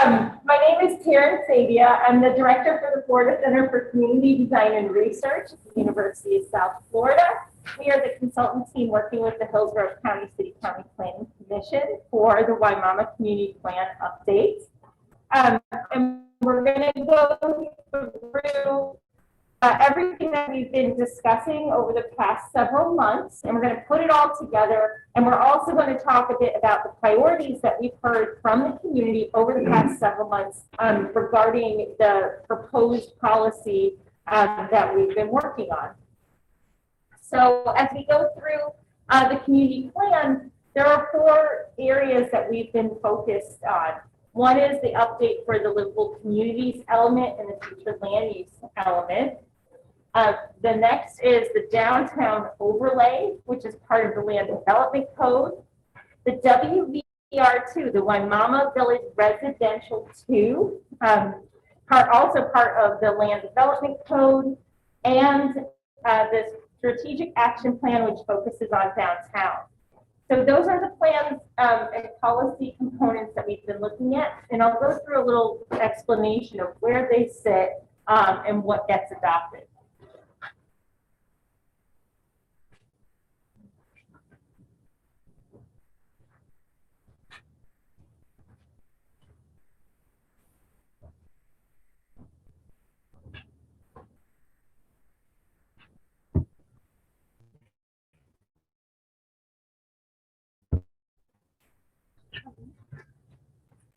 My name is Taryn Sabia. I'm the director for the Florida Center for Community Design and Research at the University of South Florida. We are the consultant team working with the Hillsborough County City County Planning Commission for the Wimauma Community Plan updates. And we're going to go through everything that we've been discussing over the past several months, and we're going to put it all together. And we're also going to talk a bit about the priorities that we've heard from the community over the past several months regarding the proposed policy that we've been working on. So as we go through the community plan, there are 4 areas that we've been focused on. One is the update for the livable communities element and the future land use element. The next is the downtown overlay, which is part of the land development code. The WVR2, the Wimauma Village Residential 2, also part of the land development code, and the strategic action plan, which focuses on downtown. So those are the plans and policy components that we've been looking at, and I'll go through a little explanation of where they sit and what gets adopted.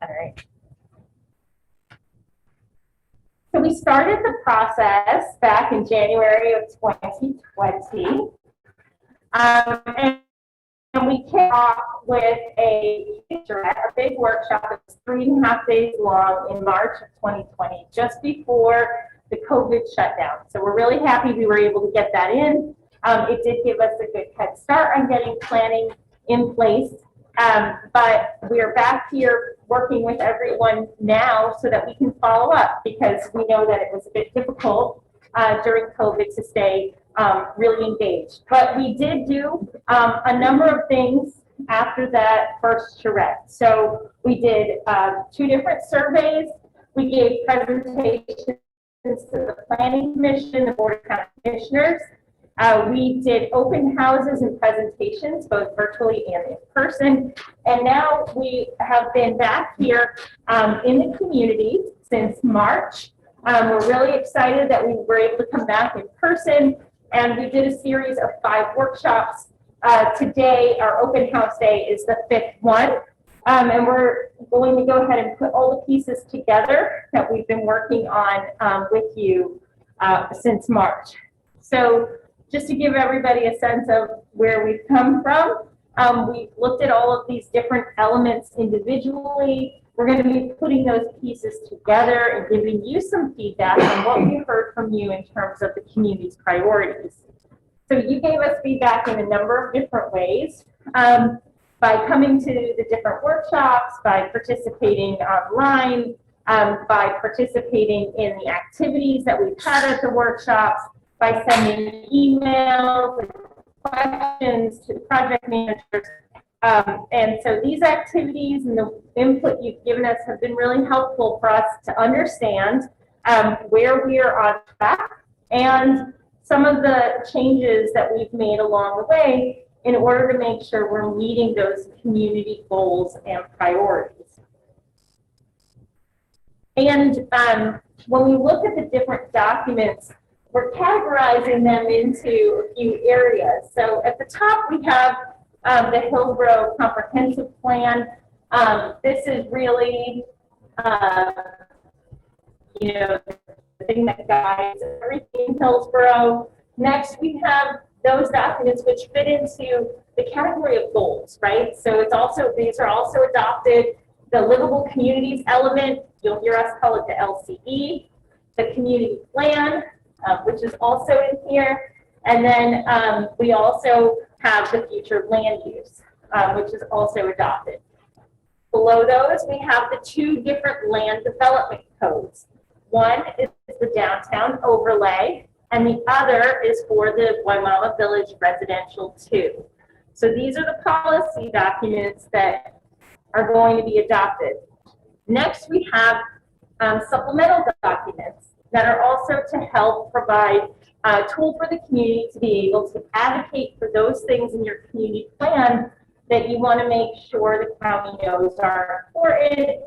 All right. So we started the process back in January of 2020. And we kicked off with a big workshop that was 3.5 days long in March of 2020, just before the COVID shutdown. So we're really happy we were able to get that in. It did give us a good head start on getting planning in place. But we're back here working with everyone now so that we can follow up, because we know that it was a bit difficult during COVID to stay really engaged. But we did do a number of things after that first charrette. So we did 2 different surveys. We gave presentations to the Planning Commission, the Board of County Commissioners. We did open houses and presentations, both virtually and in person. And now we have been back here in the community since March. We're really excited that we were able to come back in person, and we did a series of 5 workshops. Today, our open house day is the 5th one. And we're going to go ahead and put all the pieces together that we've been working on with you since March. So just to give everybody a sense of where we've come from, we've looked at all of these different elements individually. We're going to be putting those pieces together and giving you some feedback on what we heard from you in terms of the community's priorities. So you gave us feedback in a number of different ways, by coming to the different workshops, by participating online, by participating in the activities that we've had at the workshops, by sending emails and questions to the project managers. And so these activities and the input you've given us have been really helpful for us to understand where we are on track and some of the changes that we've made along the way in order to make sure we're meeting those community goals and priorities. And when we look at the different documents, we're categorizing them into a few areas. So at the top, we have the Hillsborough Comprehensive Plan. This is really, the thing that guides everything in Hillsborough. Next, we have those documents which fit into the category of goals, right? So these are also adopted. The livable communities element, you'll hear us call it the LCE, the community plan, which is also in here. And then we also have the future land use, which is also adopted. Below those, we have the 2 different land development codes. One is the downtown overlay, and the other is for the Wimauma Village Residential 2. So these are the policy documents that are going to be adopted. Next, we have supplemental documents that are also to help provide a tool for the community to be able to advocate for those things in your community plan that you want to make sure the county knows are important,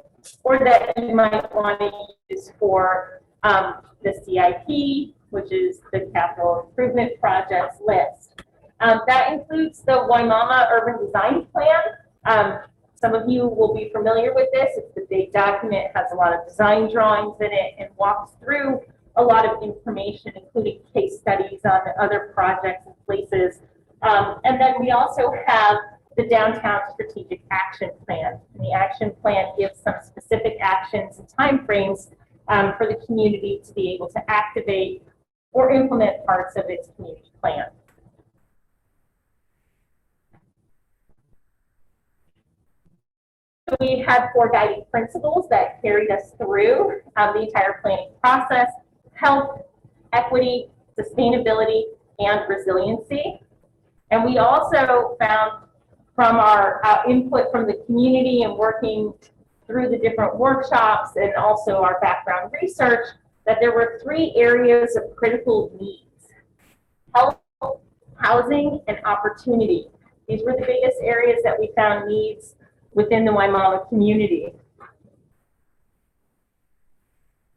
or that you might want to use for the CIP, which is the Capital Improvement Projects list. That includes the Wimauma Urban Design Plan. Some of you will be familiar with this. It's a big document, it has a lot of design drawings in it, and walks through a lot of information, including case studies on other projects and places. And then we also have the Downtown Strategic Action Plan. And the action plan gives some specific actions and timeframes for the community to be able to activate or implement parts of its community plan. So we had 4 guiding principles that carried us through the entire planning process: health, equity, sustainability, and resiliency. And we also found from our input from the community and working through the different workshops and also our background research that there were 3 areas of critical needs: health, housing, and opportunity. These were the biggest areas that we found needs within the Wimauma community.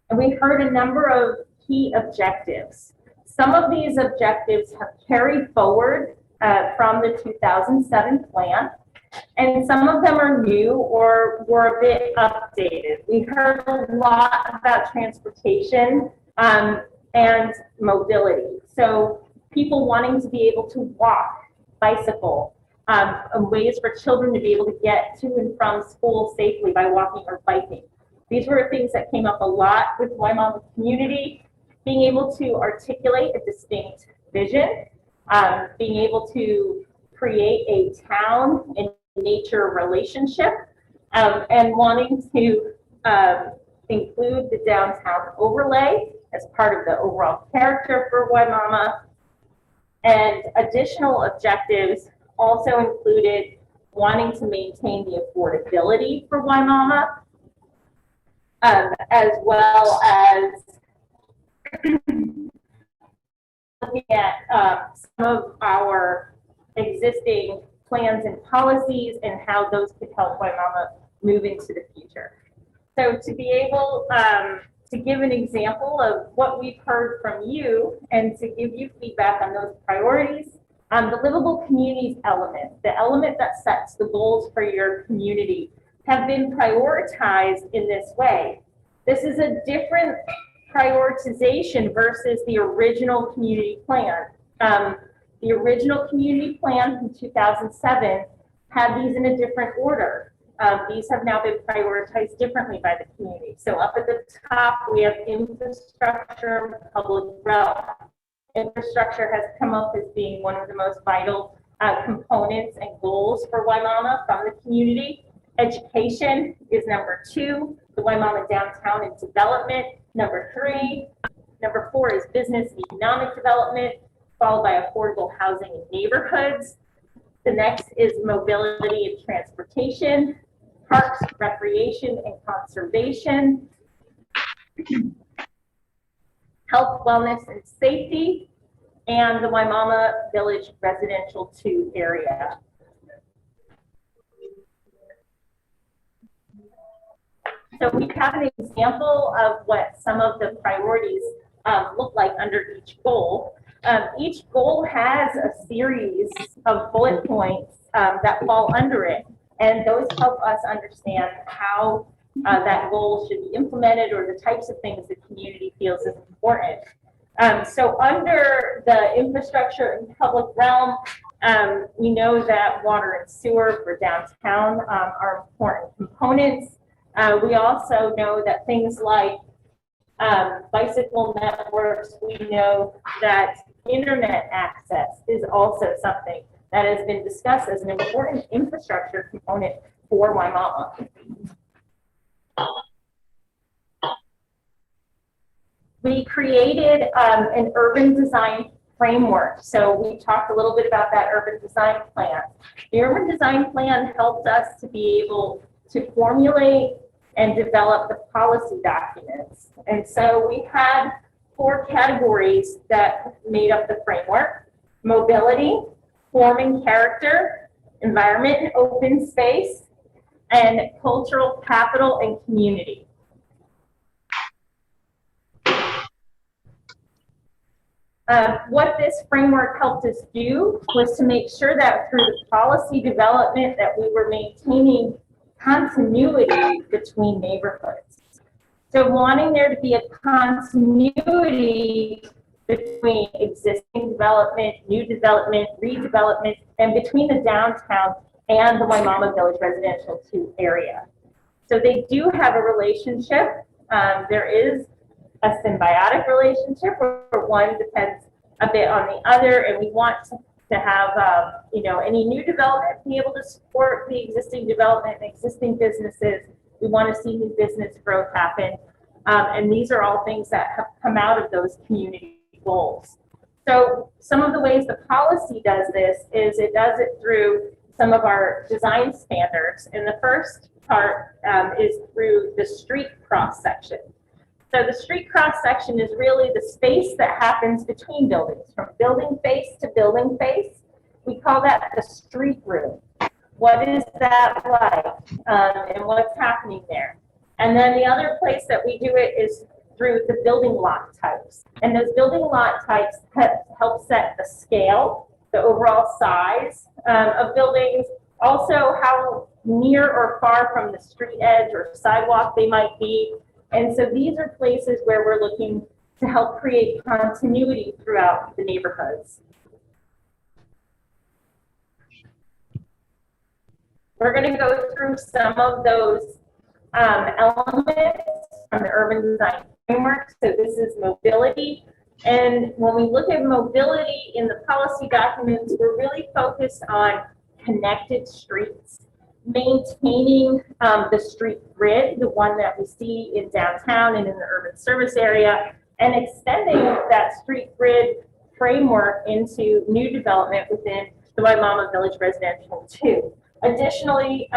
And we heard a number of key objectives. Some of these objectives have carried forward from the 2007 plan, and some of them are new or were a bit updated. We heard a lot about transportation and mobility. So people wanting to be able to walk, bicycle, ways for children to be able to get to and from school safely by walking or biking. These were things that came up a lot with the Wimauma community, being able to articulate a distinct vision, being able to create a town and nature relationship, and wanting to include the downtown overlay as part of the overall character for Wimauma. And additional objectives also included wanting to maintain the affordability for Wimauma, as well as looking at some of our existing plans and policies and how those could help Wimauma move into the future. So to be able to give an example of what we've heard from you and to give you feedback on those priorities, the livable communities element, the element that sets the goals for your community, have been prioritized in this way. This is a different prioritization versus the original community plan. The original community plan from 2007 had these in a different order. These have now been prioritized differently by the community. So up at the top, we have infrastructure and public realm. Infrastructure has come up as being one of the most vital components and goals for Wimauma from the community. Education is number 2, the Wimauma downtown and development, number 3. Number 4 is business and economic development, followed by affordable housing and neighborhoods. The next is mobility and transportation, parks, recreation, and conservation, health, wellness, and safety, and the Wimauma Village Residential 2 area. So we have an example of what some of the priorities look like under each goal. Each goal has a series of bullet points that fall under it, and those help us understand how that goal should be implemented or the types of things the community feels is important. So under the infrastructure and public realm, we know that water and sewer for downtown are important components. We also know that things like bicycle networks, we know that internet access is also something that has been discussed as an important infrastructure component for Wimauma. We created an urban design framework. So we talked a little bit about that urban design plan. The urban design plan helped us to be able to formulate and develop the policy documents. And so we had 4 categories that made up the framework: mobility, forming character, environment and open space, and cultural capital and community. What this framework helped us do was to make sure that through the policy development that we were maintaining continuity between neighborhoods. So wanting there to be a continuity between existing development, new development, redevelopment, and between the downtown and the Wimauma Village Residential 2 area. So they do have a relationship. There is a symbiotic relationship where one depends a bit on the other, and we want to have any new development be able to support the existing development and existing businesses. We want to see new business growth happen, and these are all things that have come out of those community goals. So some of the ways the policy does this is it does it through some of our design standards, and the first part is through the street cross section. So the street cross section is really the space that happens between buildings, from building face to building face. We call that the street room. What is that like, and what's happening there? And then the other place that we do it is through the building lot types. And those building lot types help set the scale, the overall size of buildings, also how near or far from the street edge or sidewalk they might be. And so these are places where we're looking to help create continuity throughout the neighborhoods. We're going to go through some of those elements from the urban design framework. So this is mobility. And when we look at mobility in the policy documents, we're really focused on connected streets, maintaining the street grid, the one that we see in downtown and in the urban service area, and extending that street grid framework into new development within the Wimauma Village Residential 2. Additionally,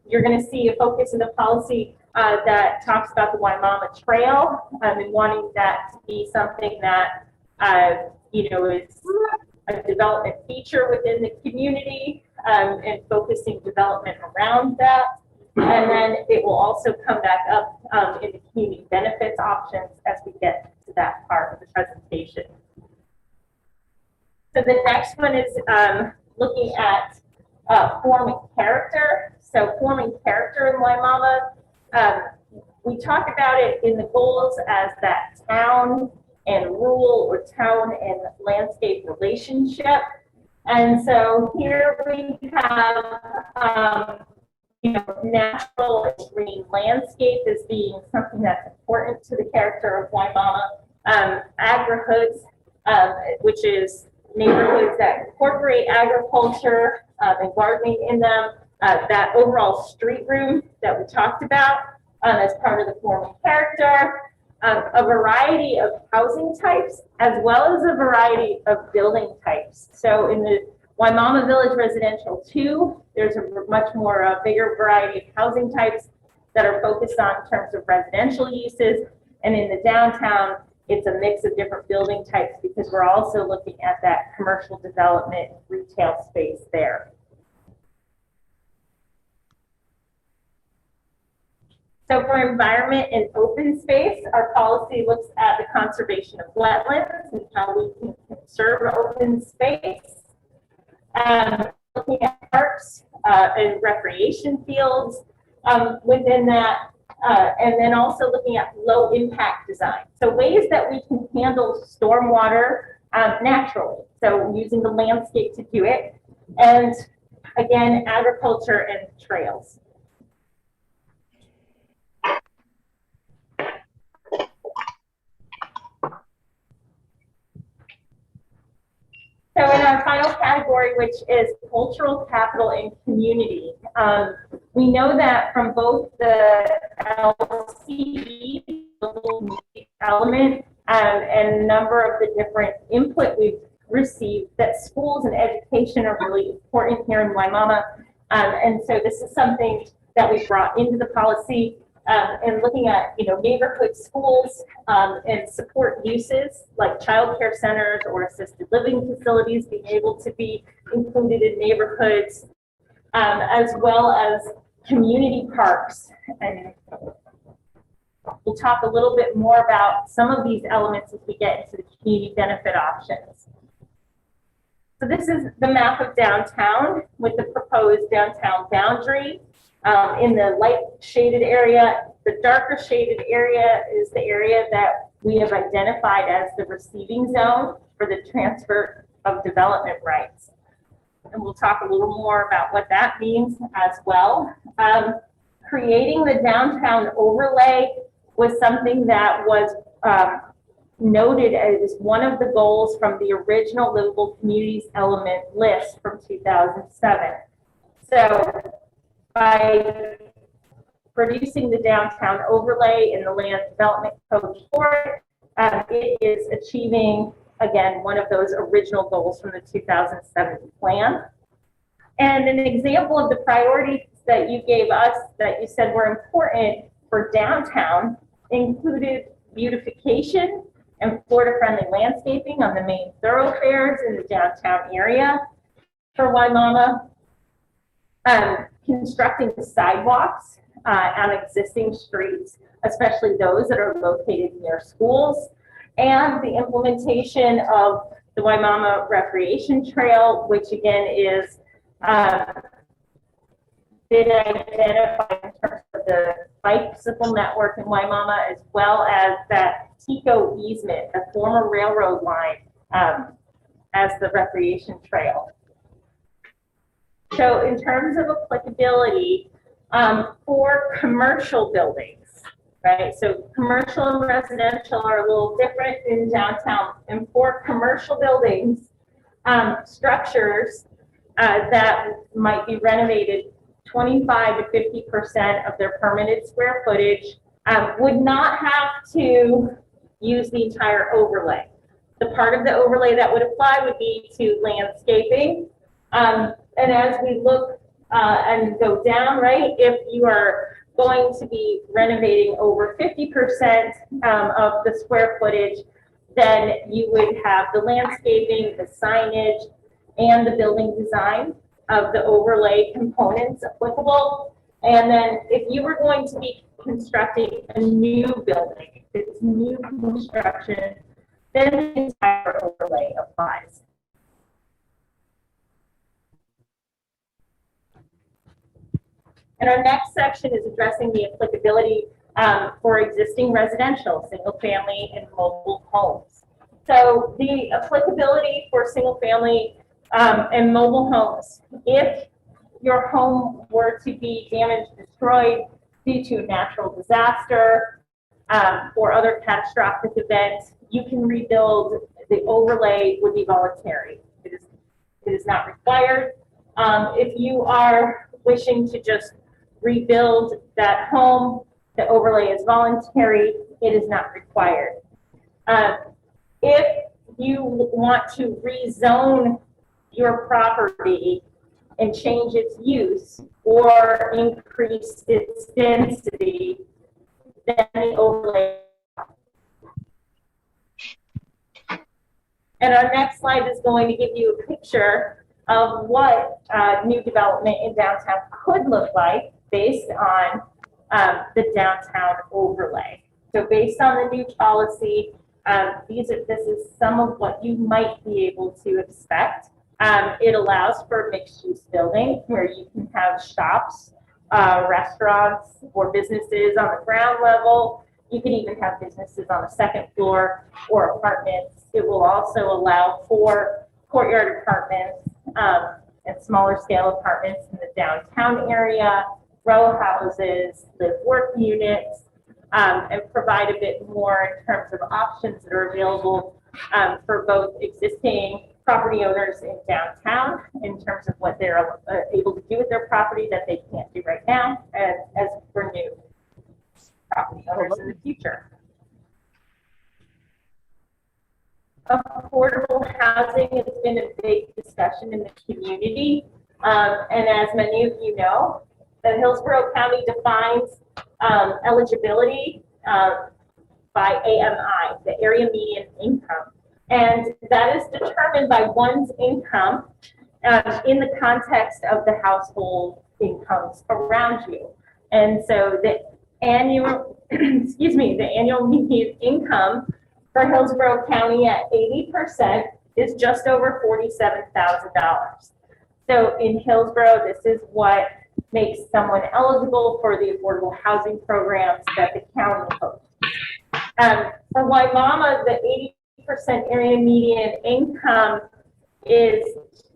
you're going to see a focus in the policy that talks about the Wimauma Trail and wanting that to be something that is a development feature within the community, and focusing development around that. And then it will also come back up in the community benefits options as we get to that part of the presentation. So the next one is looking at forming character. So forming character in Wimauma, we talk about it in the goals as that town and rural or town and landscape relationship. And so here we have, natural and green landscape as being something that's important to the character of Wimauma. Agri-hoods, which is neighborhoods that incorporate agriculture and gardening in them. That overall street room that we talked about as part of the forming character. A variety of housing types, as well as a variety of building types. So in the Wimauma Village Residential 2, there's a much more bigger variety of housing types that are focused on in terms of residential uses. And in the downtown, it's a mix of different building types because we're also looking at that commercial development retail space there. So for environment and open space, our policy looks at the conservation of wetlands and how we can conserve open space. Looking at parks and recreation fields within that, and then also looking at low impact design. So ways that we can handle stormwater naturally. So using the landscape to do it. And again, agriculture and trails. So in our final category, which is cultural capital and community, we know that from both the LCE element and a number of the different input we've received that schools and education are really important here in Wimauma. And so this is something that we brought into the policy and looking at, neighborhood schools and support uses like child care centers or assisted living facilities being able to be included in neighborhoods, as well as community parks. And we'll talk a little bit more about some of these elements as we get into the community benefit options. So this is the map of downtown with the proposed downtown boundary. In the light shaded area, the darker shaded area is the area that we have identified as the receiving zone for the transfer of development rights. And we'll talk a little more about what that means as well. Creating the downtown overlay was something that was noted as one of the goals from the original Livable Communities Element list from 2007. So by producing the downtown overlay in the land development code for it, it is achieving, again, one of those original goals from the 2007 plan. And an example of the priorities that you gave us that you said were important for downtown included beautification and Florida-friendly landscaping on the main thoroughfares in the downtown area for Wimauma, constructing the sidewalks on existing streets, especially those that are located near schools, and the implementation of the Wimauma Recreation Trail, which again is been identified in terms of the bicycle network in Wimauma, as well as that Tico easement, a former railroad line, as the recreation trail. So in terms of applicability for commercial buildings, right? So commercial and residential are a little different in downtown. And for commercial buildings, structures that might be renovated 25 to 50% of their permitted square footage would not have to use the entire overlay. The part of the overlay that would apply would be to landscaping. And as we look and go down, right, if you are going to be renovating over 50% of the square footage, then you would have the landscaping, the signage, and the building design of the overlay components applicable. And then if you were going to be constructing a new building, if it's new construction, then the entire overlay applies. And our next section is addressing the applicability for existing residential, single family, and mobile homes. So the applicability for single family and mobile homes, if your home were to be damaged, destroyed due to a natural disaster or other catastrophic event, you can rebuild. The overlay would be voluntary. It is not required. If you are wishing to just rebuild that home, the overlay is voluntary. It is not required. If you want to rezone your property and change its use or increase its density, then the overlay. And our next slide is going to give you a picture of what new development in downtown could look like based on the downtown overlay. So based on the new policy, this is some of what you might be able to expect. It allows for mixed-use building where you can have shops, restaurants, or businesses on the ground level. You can even have businesses on the second floor or apartments. It will also allow for courtyard apartments and smaller scale apartments in the downtown area, row houses, live-work units, and provide a bit more in terms of options that are available for both existing property owners in downtown in terms of what they're able to do with their property that they can't do right now, as for new property owners in the future. Affordable housing has been a big discussion in the community, and as many of you know, the Hillsborough County defines eligibility by AMI, the area median income. And that is determined by one's income in the context of the household incomes around you. And so the annual, the annual median income for Hillsborough County at 80% is just over $47,000. So in Hillsborough, this is what makes someone eligible for the affordable housing programs that the county hosts. For Wimauma, the 80% area median income is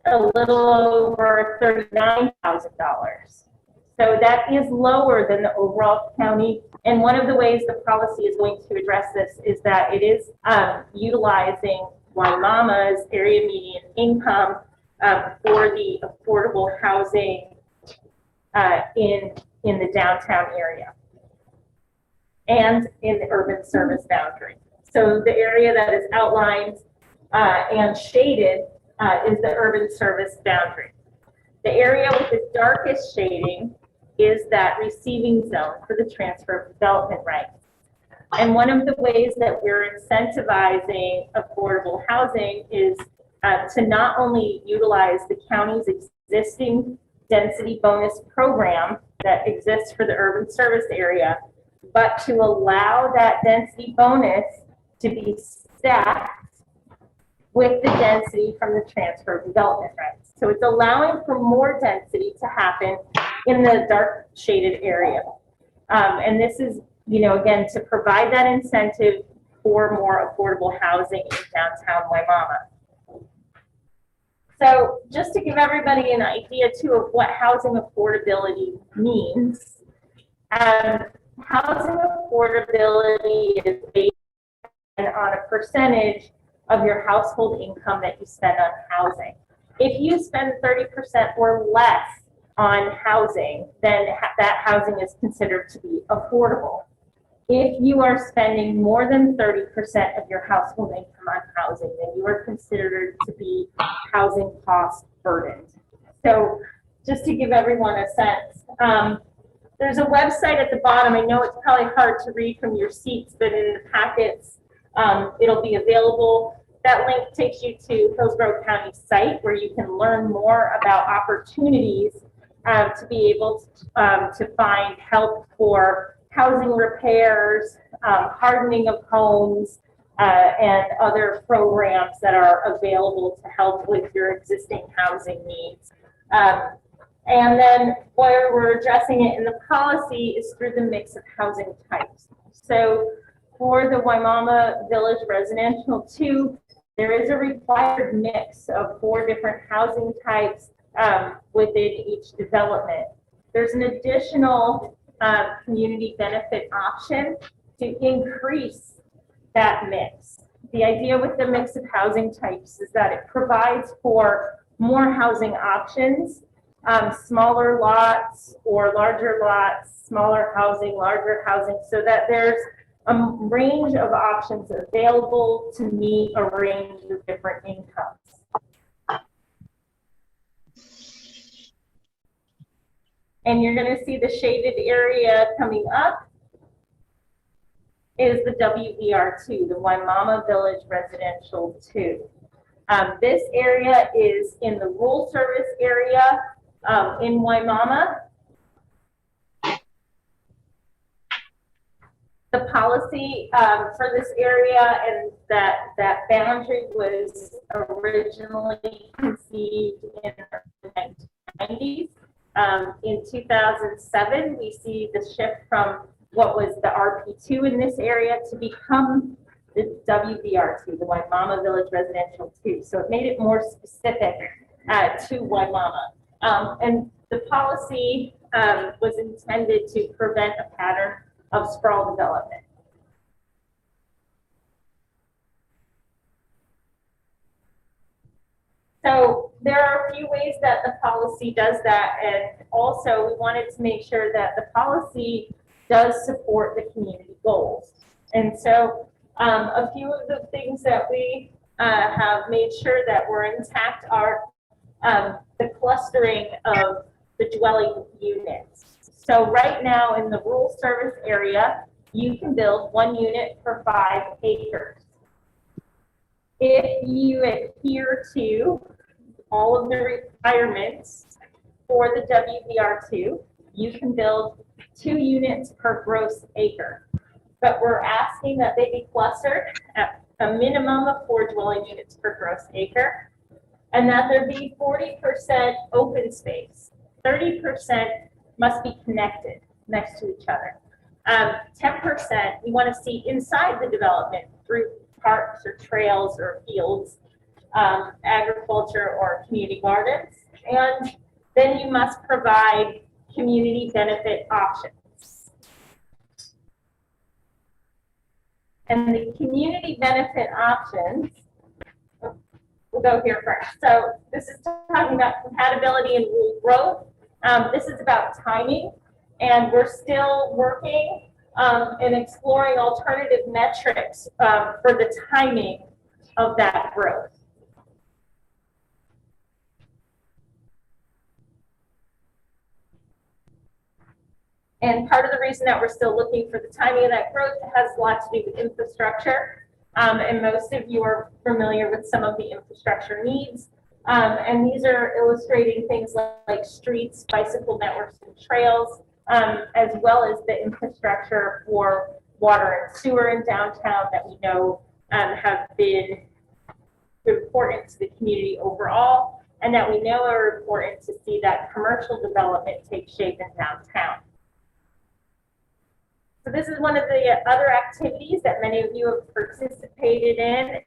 a little over $39,000. So that is lower than the overall county. And one of the ways the policy is going to address this is that it is utilizing Wimauma's area median income for the affordable housing in the downtown area and in the urban service boundary. So the area that is outlined and shaded is the urban service boundary. The area with the darkest shading is that receiving zone for the transfer of development rights. And one of the ways that we're incentivizing affordable housing is to not only utilize the county's existing density bonus program that exists for the urban service area, but to allow that density bonus to be stacked with the density from the transfer of development rights. So it's allowing for more density to happen in the dark shaded area. And this is, again, to provide that incentive for more affordable housing in downtown Wimauma. So just to give everybody an idea too of what housing affordability means, housing affordability is based on a percentage of your household income that you spend on housing. If you spend 30% or less on housing, then that housing is considered to be affordable. If you are spending more than 30% of your household income on housing, then you are considered to be housing cost burdened. So just to give everyone a sense, there's a website at the bottom. I know it's probably hard to read from your seats, but in the packets, it'll be available. That link takes you to Hillsborough County site where you can learn more about opportunities to be able to find help for housing repairs, hardening of homes, and other programs that are available to help with your existing housing needs. And then where we're addressing it in the policy is through the mix of housing types. So for the Wimauma Village Residential 2, there is a required mix of 4 different housing types within each development. There's an additional community benefit option to increase that mix. The idea with the mix of housing types is that it provides for more housing options, smaller lots or larger lots, smaller housing, larger housing, so that there's a range of options available to meet a range of different incomes. And you're going to see the shaded area coming up is the WVR2, the Wimauma Village Residential 2. This area is in the rural service area in Wimauma. The policy for this area and that boundary was originally conceived in the 1990s. In 2007, we see the shift from what was the RP2 in this area to become the WVR2, the Wimauma Village Residential 2. So it made it more specific to Wimauma. And the policy was intended to prevent a pattern of sprawl development. So there are a few ways that the policy does that, and also we wanted to make sure that the policy does support the community goals. And so a few of the things that we have made sure that were intact are the clustering of the dwelling units. So right now in the rural service area, you can build 1 unit per 5 acres. If you adhere to all of the requirements for the WVR2, you can build 2 units per gross acre. But we're asking that they be clustered at a minimum of 4 dwelling units per gross acre, and that there be 40% open space. 30% must be connected next to each other. 10% we want to see inside the development through parks or trails or fields, agriculture or community gardens. And then you must provide community benefit options. And the community benefit options, we'll go here first. So this is talking about compatibility and rural growth. This is about timing, and we're still working and exploring alternative metrics for the timing of that growth. And part of the reason that we're still looking for the timing of that growth has a lot to do with infrastructure. And most of you are familiar with some of the infrastructure needs. And these are illustrating things like streets, bicycle networks, and trails, as well as the infrastructure for water and sewer in downtown that we know have been important to the community overall, and that we know are important to see that commercial development take shape in downtown. So this is one of the other activities that many of you have participated in,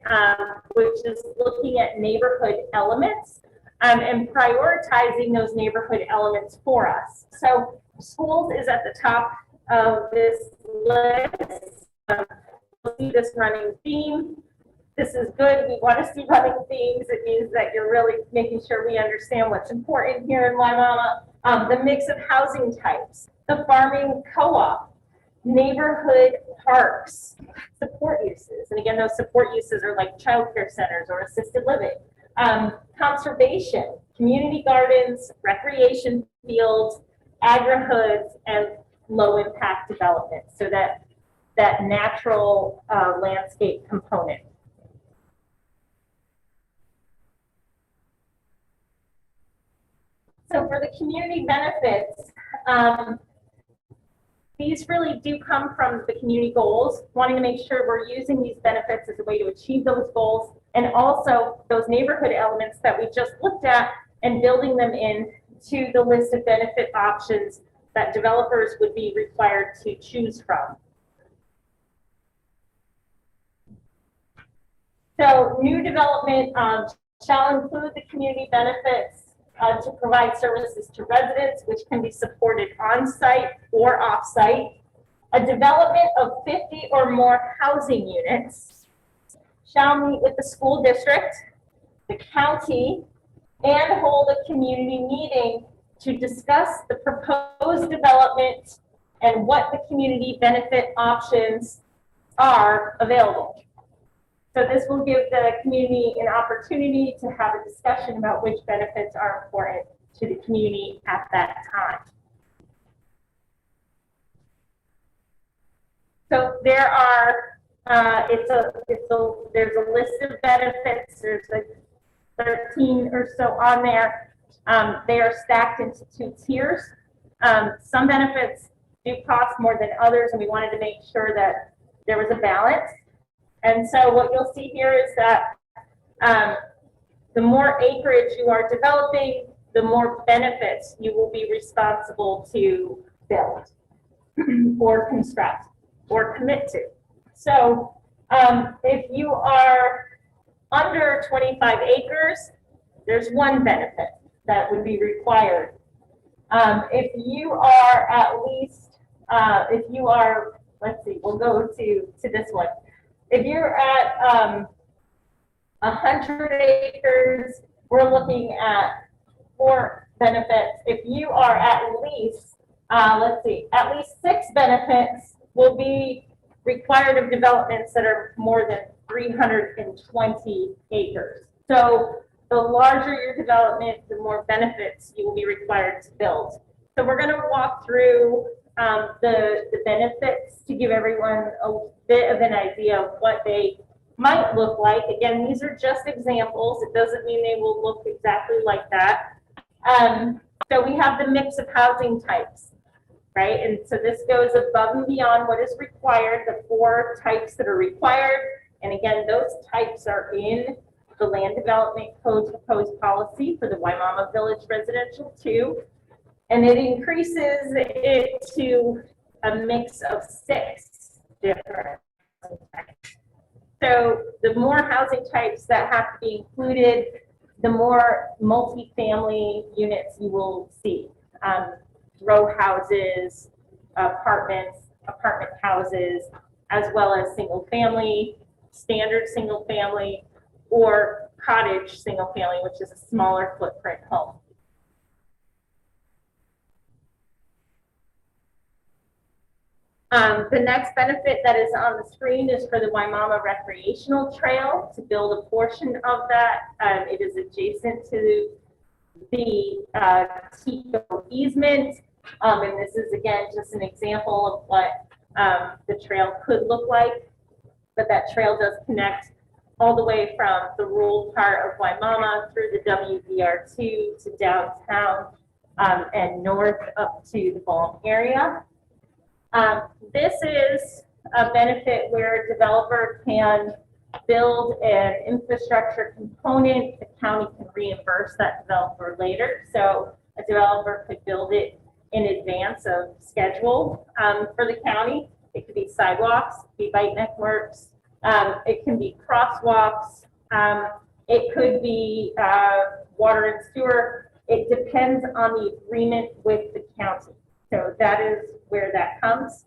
which is looking at neighborhood elements and prioritizing those neighborhood elements for us. So schools is at the top of this list. You'll see this running theme. This is good. We want to see running themes. It means that you're really making sure we understand what's important here in Wimauma. The mix of housing types, the farming co-op, neighborhood parks, support uses. And again, those support uses are like childcare centers or assisted living, conservation, community gardens, recreation fields, agri-hoods, and low impact development. So that natural landscape component. So for the community benefits, these really do come from the community goals, wanting to make sure we're using these benefits as a way to achieve those goals, and also those neighborhood elements that we just looked at and building them in to the list of benefit options that developers would be required to choose from. So new development shall include the community benefits to provide services to residents, which can be supported on-site or off-site. A development of 50 or more housing units shall meet with the school district, the county, and hold a community meeting to discuss the proposed development and what the community benefit options are available. So this will give the community an opportunity to have a discussion about which benefits are important to the community at that time. So there are, there's a list of benefits. There's like 13 or so on there. They are stacked into 2 tiers. Some benefits do cost more than others, and we wanted to make sure that there was a balance. And so what you'll see here is that the more acreage you are developing, the more benefits you will be responsible to build or construct or commit to. So if you are under 25 acres, there's 1 benefit that would be required. If you are at least, if you are, let's see, we'll go to this one. If you're at 100 acres, we're looking at 4 benefits. If you are at least, let's see, at least 6 benefits will be required of developments that are more than 320 acres. So the larger your development, the more benefits you will be required to build. So we're going to walk through the benefits to give everyone a bit of an idea of what they might look like. Again, these are just examples. It doesn't mean they will look exactly like that. So we have the mix of housing types, right? And so this goes above and beyond what is required, the 4 types that are required. And again, those types are in the Land Development Code proposed policy for the Wimauma Village Residential 2. And it increases it to a mix of 6 different types. So the more housing types that have to be included, the more multifamily units you will see. Row houses, apartments, apartment houses, as well as single family, standard single family, or cottage single family, which is a smaller footprint home. The next benefit that is on the screen is for the Wimauma Recreational Trail to build a portion of that. It is adjacent to the TECO easement. And this is, again, just an example of what the trail could look like. But that trail does connect all the way from the rural part of Wimauma through the WVR2 to downtown and north up to the Balm area. This is a benefit where a developer can build an infrastructure component. The county can reimburse that developer later. So a developer could build it in advance of schedule for the county. It could be sidewalks, it could be bike networks, it can be crosswalks, it could be water and sewer. It depends on the agreement with the county. So that is where that comes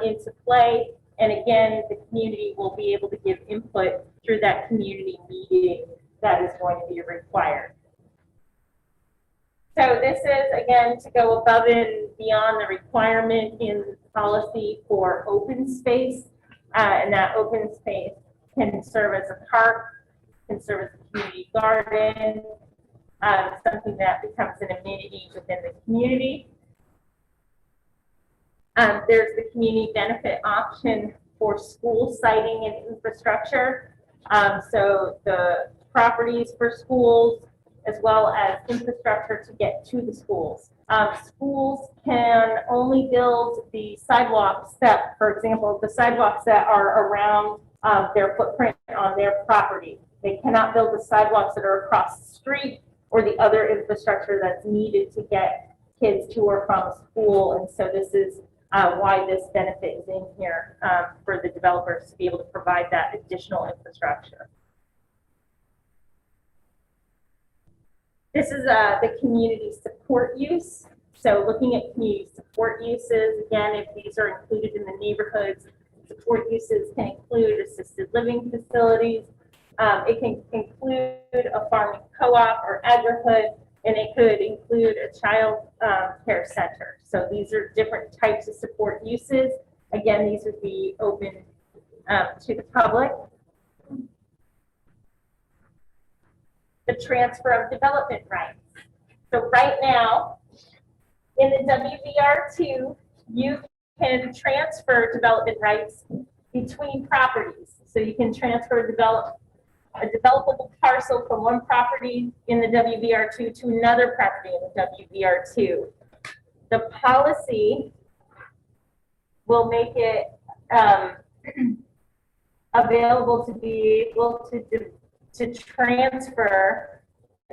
into play. And again, the community will be able to give input through that community meeting that is going to be required. So this is, again, to go above and beyond the requirement in the policy for open space. And that open space can serve as a park, can serve as a community garden, something that becomes an amenity within the community. There's the community benefit option for school siting and infrastructure. So the properties for schools, as well as infrastructure to get to the schools. Schools can only build the sidewalks that, for example, the sidewalks that are around their footprint on their property. They cannot build the sidewalks that are across the street or the other infrastructure that's needed to get kids to or from school. And so this is why this benefit is in here for the developers to be able to provide that additional infrastructure. This is the community support use. So looking at community support uses, again, if these are included in the neighborhoods, support uses can include assisted living facilities. It can include a farming co-op or agri-hood, and it could include a child care center. So these are different types of support uses. Again, these would be open to the public. The transfer of development rights. So right now, in the WVR2, you can transfer development rights between properties. So you can transfer a developable parcel from one property in the WVR2 to another property in the WVR2. The policy will make it available to be able to transfer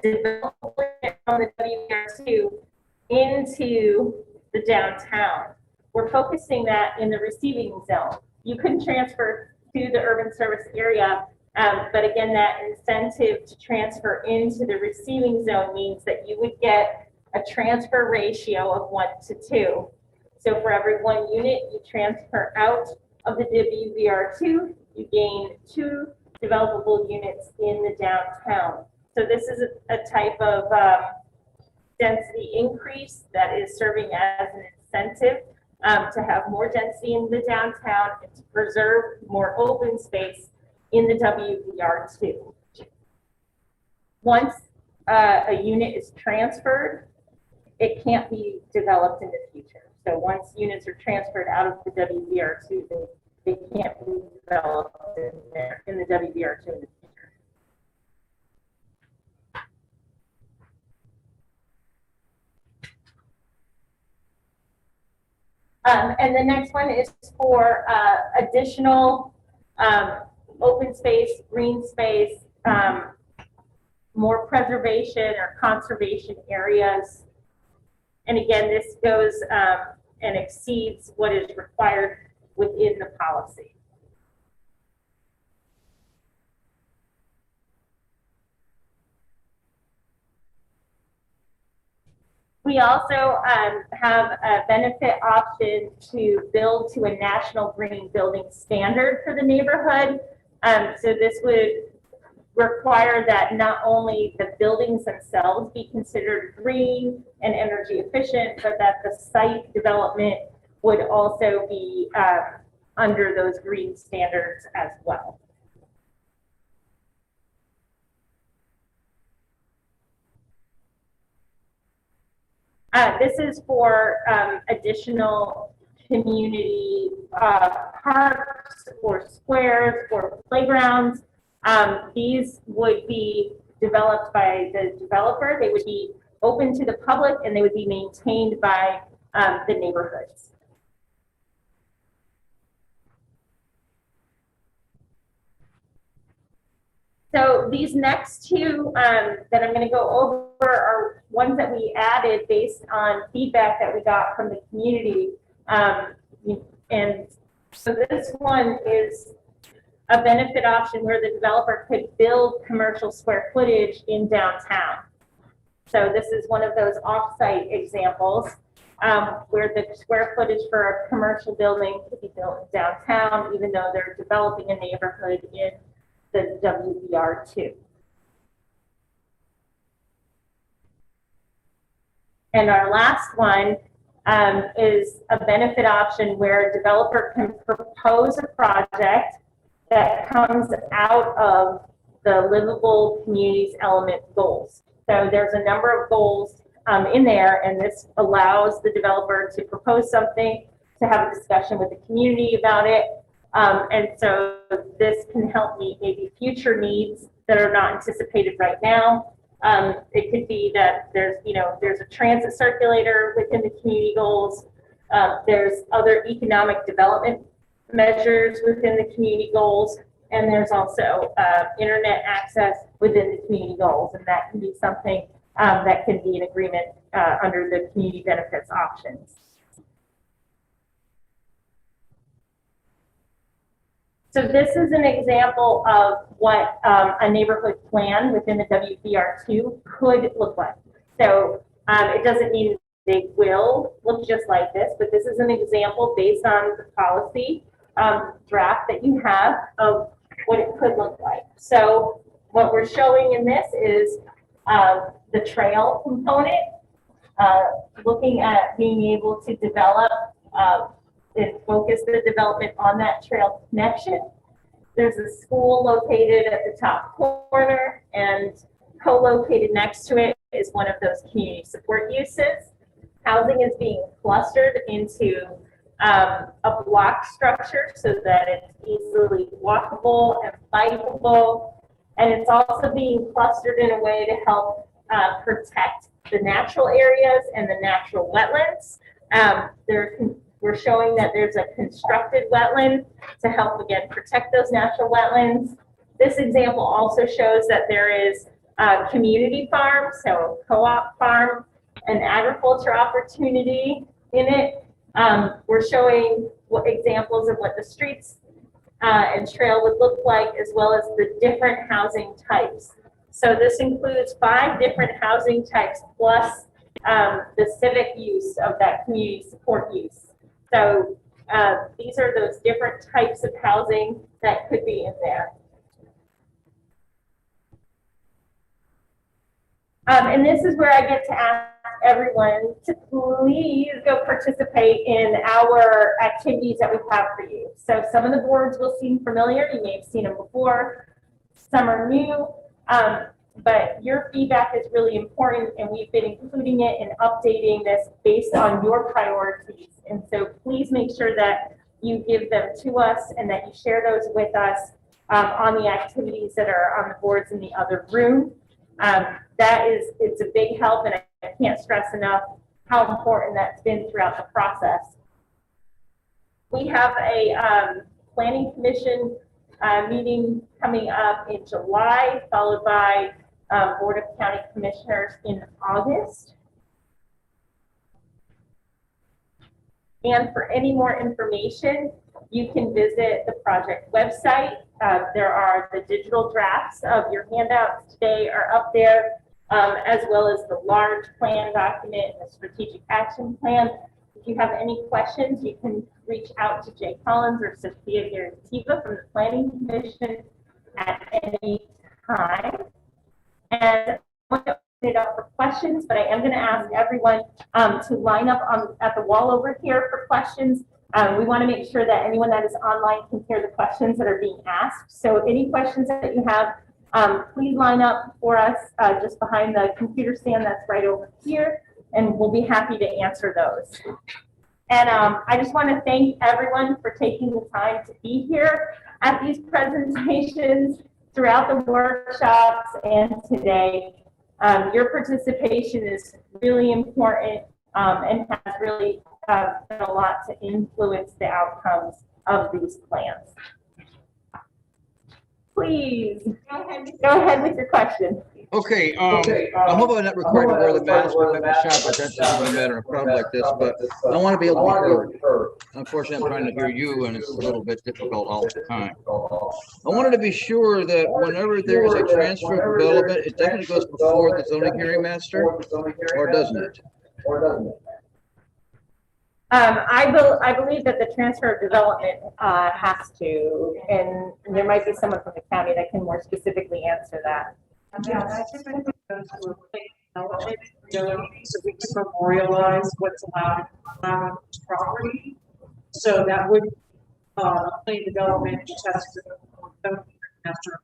development from the WVR2 into the downtown. We're focusing that in the receiving zone. You can transfer to the urban service area, but again, that incentive to transfer into the receiving zone means that you would get a transfer ratio of 1 to 2. So for every 1 unit you transfer out of the WVR2, you gain 2 developable units in the downtown. So this is a type of density increase that is serving as an incentive to have more density in the downtown and to preserve more open space in the WVR2. Once a unit is transferred, it can't be developed in the future. So once units are transferred out of the WVR2, they can't be developed in the WVR2 in the future. And the next one is for additional open space, green space, more preservation or conservation areas. And again, this goes and exceeds what is required within the policy. We also have a benefit option to build to a national green building standard for the neighborhood. So this would require that not only the buildings themselves be considered green and energy efficient, but that the site development would also be under those green standards as well. This is for additional community parks or squares or playgrounds. These would be developed by the developer. They would be open to the public and they would be maintained by the neighborhoods. So these next two that I'm going to go over are ones that we added based on feedback that we got from the community. And so this one is a benefit option where the developer could build commercial square footage in downtown. So this is one of those off-site examples where the square footage for a commercial building could be built in downtown, even though they're developing a neighborhood in the WVR2. And our last one is a benefit option where a developer can propose a project that comes out of the livable communities element goals. So there's a number of goals in there, and this allows the developer to propose something, to have a discussion with the community about it. And so this can help meet maybe future needs that are not anticipated right now. It could be that there's a transit circulator within the community goals. There's other economic development measures within the community goals, and there's also internet access within the community goals, and that can be something that can be an agreement under the community benefits options. So this is an example of what a neighborhood plan within the WVR2 could look like. So it doesn't mean they will look just like this, but this is an example based on the policy draft that you have of what it could look like. So what we're showing in this is the trail component, looking at being able to develop and focus the development on that trail connection. There's a school located at the top corner, and co-located next to it is one of those community support uses. Housing is being clustered into a block structure so that it's easily walkable and bikeable, and it's also being clustered in a way to help protect the natural areas and the natural wetlands. We're showing that there's a constructed wetland to help, again, protect those natural wetlands. This example also shows that there is a community farm, so a co-op farm, an agriculture opportunity in it. We're showing examples of what the streets and trail would look like, as well as the different housing types. So this includes 5 different housing types plus the civic use of that community support use. So these are those different types of housing that could be in there. And this is where I get to ask everyone to please go participate in our activities that we have for you. So some of the boards will seem familiar. You may have seen them before. Some are new. but your feedback is really important, and we've been including it and updating this based on your priorities. And so please make sure that you give them to us and that you share those with us on the activities that are on the boards in the other room. It's a big help, and I can't stress enough how important that's been throughout the process. We have a planning commission meeting coming up in July, followed by Board of County Commissioners in August. And for any more information, you can visit the project website. There are the digital drafts of your handouts today are up there, as well as the large plan document and the strategic action plan. If you have any questions, you can reach out to Jay Collins or Sophia Garativa from the Planning Commission at any time. And I'm going to open it up for questions, but I am going to ask everyone to line up at the wall over here for questions. We want to make sure that anyone that is online can hear the questions that are being asked. So any questions that you have, please line up for us just behind the computer stand that's right over here, and we'll be happy to answer those. And I just want to thank everyone for taking the time to be here at these presentations, throughout the workshops, and today. Your participation is really important and has really done a lot to influence the outcomes of these plans. Please, go ahead with your question. Okay, I'm hoping not required to wear the mask or maybe shop, but that doesn't matter in a crowd like this, but I want to be able to be heard. Unfortunately, I'm trying to hear you, and it's a little bit difficult all the time. I wanted to be sure that whenever there is a transfer of development, it definitely goes before the zoning hearing master, or doesn't it? I believe that the transfer of development has to, and there might be someone from the county that can more specifically answer that. Yeah, I think it goes to a place development, so we can memorialize what's allowed on each property. So that would plain development just has to go after.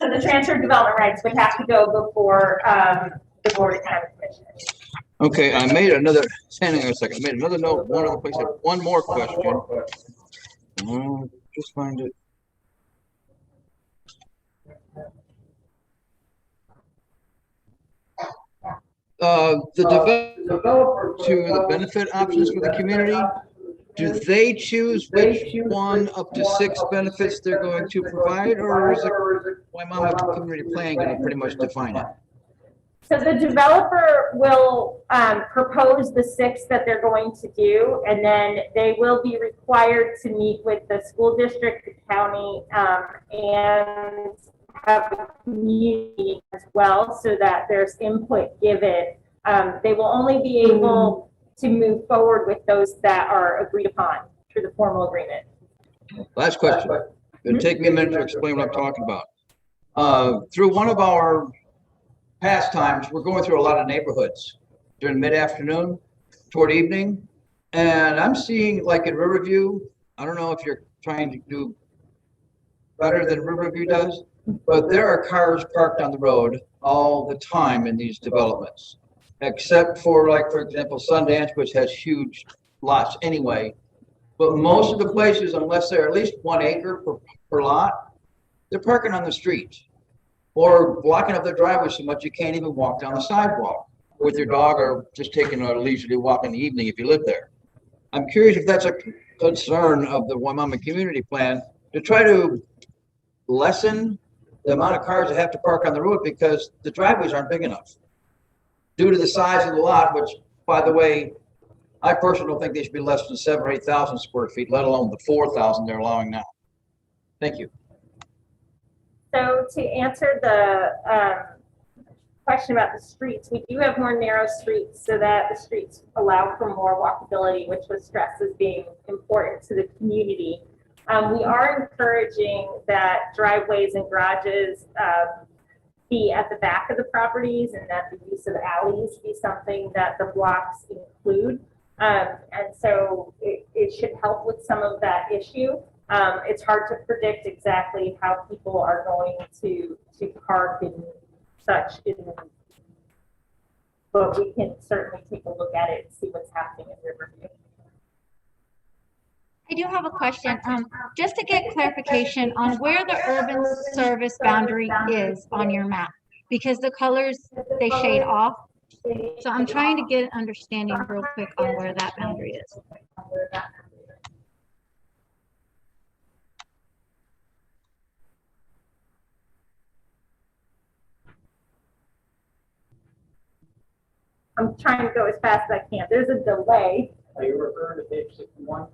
So the transfer of development rights would have to go before the Board of County Commissioners. Okay, I made another, standing on a second, I made another note, one other place, one more question. Just find it. The developer to the benefit options for the community, do they choose which one up to 6 benefits they're going to provide, or is it Wimauma Community Plan going to pretty much define it? So the developer will propose the 6 that they're going to do, and then they will be required to meet with the school district, the county, and have a community as well, so that there's input given. They will only be able to move forward with those that are agreed upon through the formal agreement. Last question. It'll take me a minute to explain what I'm talking about. Through one of our pastimes, we're going through a lot of neighborhoods during mid-afternoon, toward evening, and I'm seeing, like in Riverview, I don't know if you're trying to do better than Riverview does, but there are cars parked on the road all the time in these developments, except for, like, for example, Sundance, which has huge lots anyway. But most of the places, unless they're at least 1 acre per lot, they're parking on the street or blocking up their driveway so much you can't even walk down the sidewalk with your dog, or just taking a leisurely walk in the evening if you live there. I'm curious if that's a concern of the Wimauma Community Plan, to try to lessen the amount of cars that have to park on the road because the driveways aren't big enough due to the size of the lot, which, by the way, I personally don't think they should be less than 7,000 or 8,000 square feet, let alone the 4,000 they're allowing now. Thank you. So to answer the question about the streets, we do have more narrow streets so that the streets allow for more walkability, which was stressed as being important to the community. We are encouraging that driveways and garages be at the back of the properties, and that the use of alleys be something that the blocks include. And so it should help with some of that issue. It's hard to predict exactly how people are going to park and such, but we can certainly take a look at it and see what's happening in Riverview. I do have a question, just to get clarification on where the urban service boundary is on your map, because the colors, they shade off. So I'm trying to get an understanding real quick on where that boundary is. I'm trying to go as fast as I can. There's a delay. Are you referring to page 61?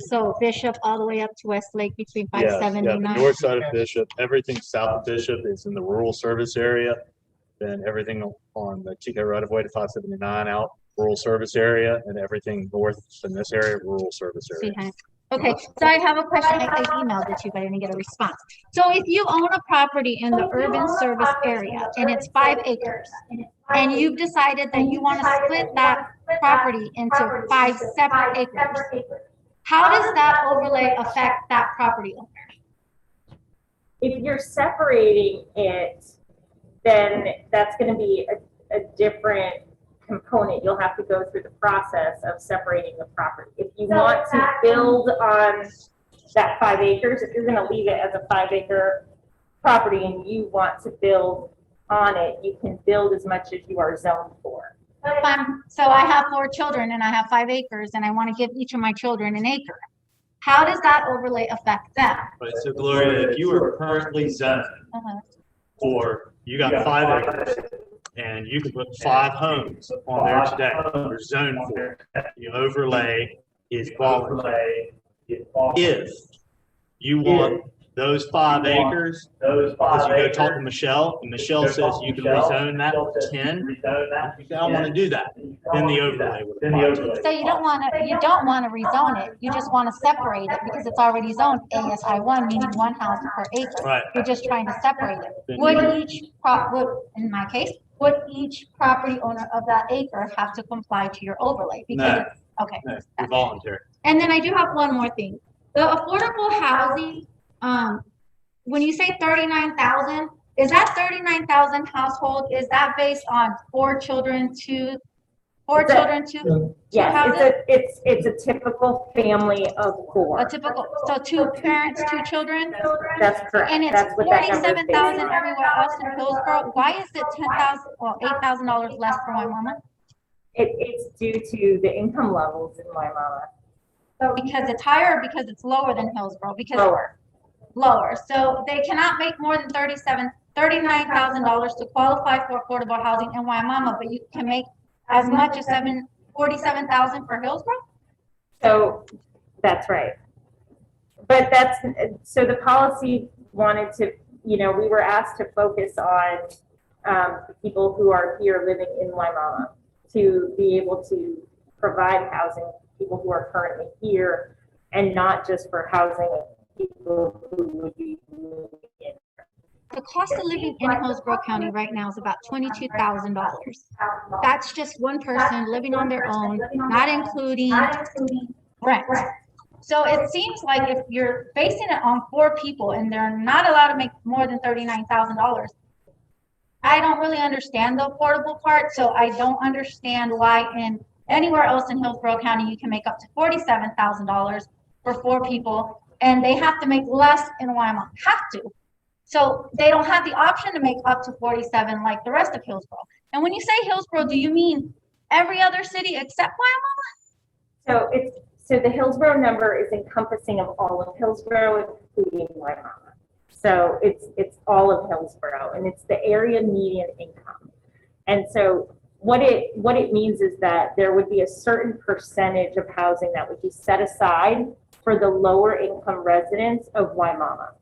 So Bishop all the way up to Westlake between Yeah, the 579. north side of Bishop, everything south of Bishop is in the rural service area. Then everything on the TK right of way to 579 out, rural service area, and everything north in this area, rural service area. Okay, so I have a question. I emailed it to you, but I didn't get a response. So if you own a property in the urban service area and it's 5 acres, and you've decided that you want to split that property into 5 separate acres, how does that overlay affect that property owner? If you're separating it, then that's going to be a different component. You'll have to go through the process of separating the property. If you want to build on that 5 acres, if you're going to leave it as a 5-acre property and you want to build on it, you can build as much as you are zoned for. So I have 4 children and I have 5 acres and I want to give each of my children an acre. How does that overlay affect them? Right, so Gloria, if you are currently zoned for, you got 5 acres and you can put 5 homes on there today, you're zoned for, the overlay is voluntary. If you want those 5 acres, because you go talk to Michelle, and Michelle says you can rezone that to 10, you don't want to do that, then the overlay would apply. So you don't want to rezone it. You just want to separate it because it's already zoned ASI1, meaning 1 house per acre. Right. You're just trying to separate it. In my case, would each property owner of that acre have to comply to your overlay? Because okay. No, it's voluntary. And then I do have one more thing. The affordable housing, when you say 39,000, is that 39,000 household? Is that based on 4 children, 2 Yes, houses? it's a typical family of 4. A typical, so 2 parents, 2 children? That's correct. And it's That's what that number is based 47,000 on. everywhere else in Hillsborough. Why is it $8,000 less for Wimauma? It's due to the income levels in Wimauma. Because it's higher or because it's lower than Hillsborough? Because Lower. lower. So they cannot make more than $39,000 to qualify for affordable housing in Wimauma, but you can make as much as $47,000 for Hillsborough? So that's right. But so the policy wanted to, we were asked to focus on people who are here living in Wimauma to be able to provide housing to people who are currently here and not just for housing people who would be moving in. The cost of living in Hillsborough County right now is about $22,000. That's just one person living on their own, not including rent. So it seems like if you're basing it on 4 people and they're not allowed to make more than $39,000, I don't really understand the affordable part. So I don't understand why in anywhere else in Hillsborough County you can make up to $47,000 for 4 people, and they have to make less in Wimauma. Have to. So they don't have the option to make up to 47 like the rest of Hillsborough. And when you say Hillsborough, do you mean every other city except Wimauma? So the Hillsborough number is encompassing of all of Hillsborough, including Wimauma. So it's all of Hillsborough, and it's the area median income. And so what it means is that there would be a certain percentage of housing that would be set aside for the lower income residents of Wimauma.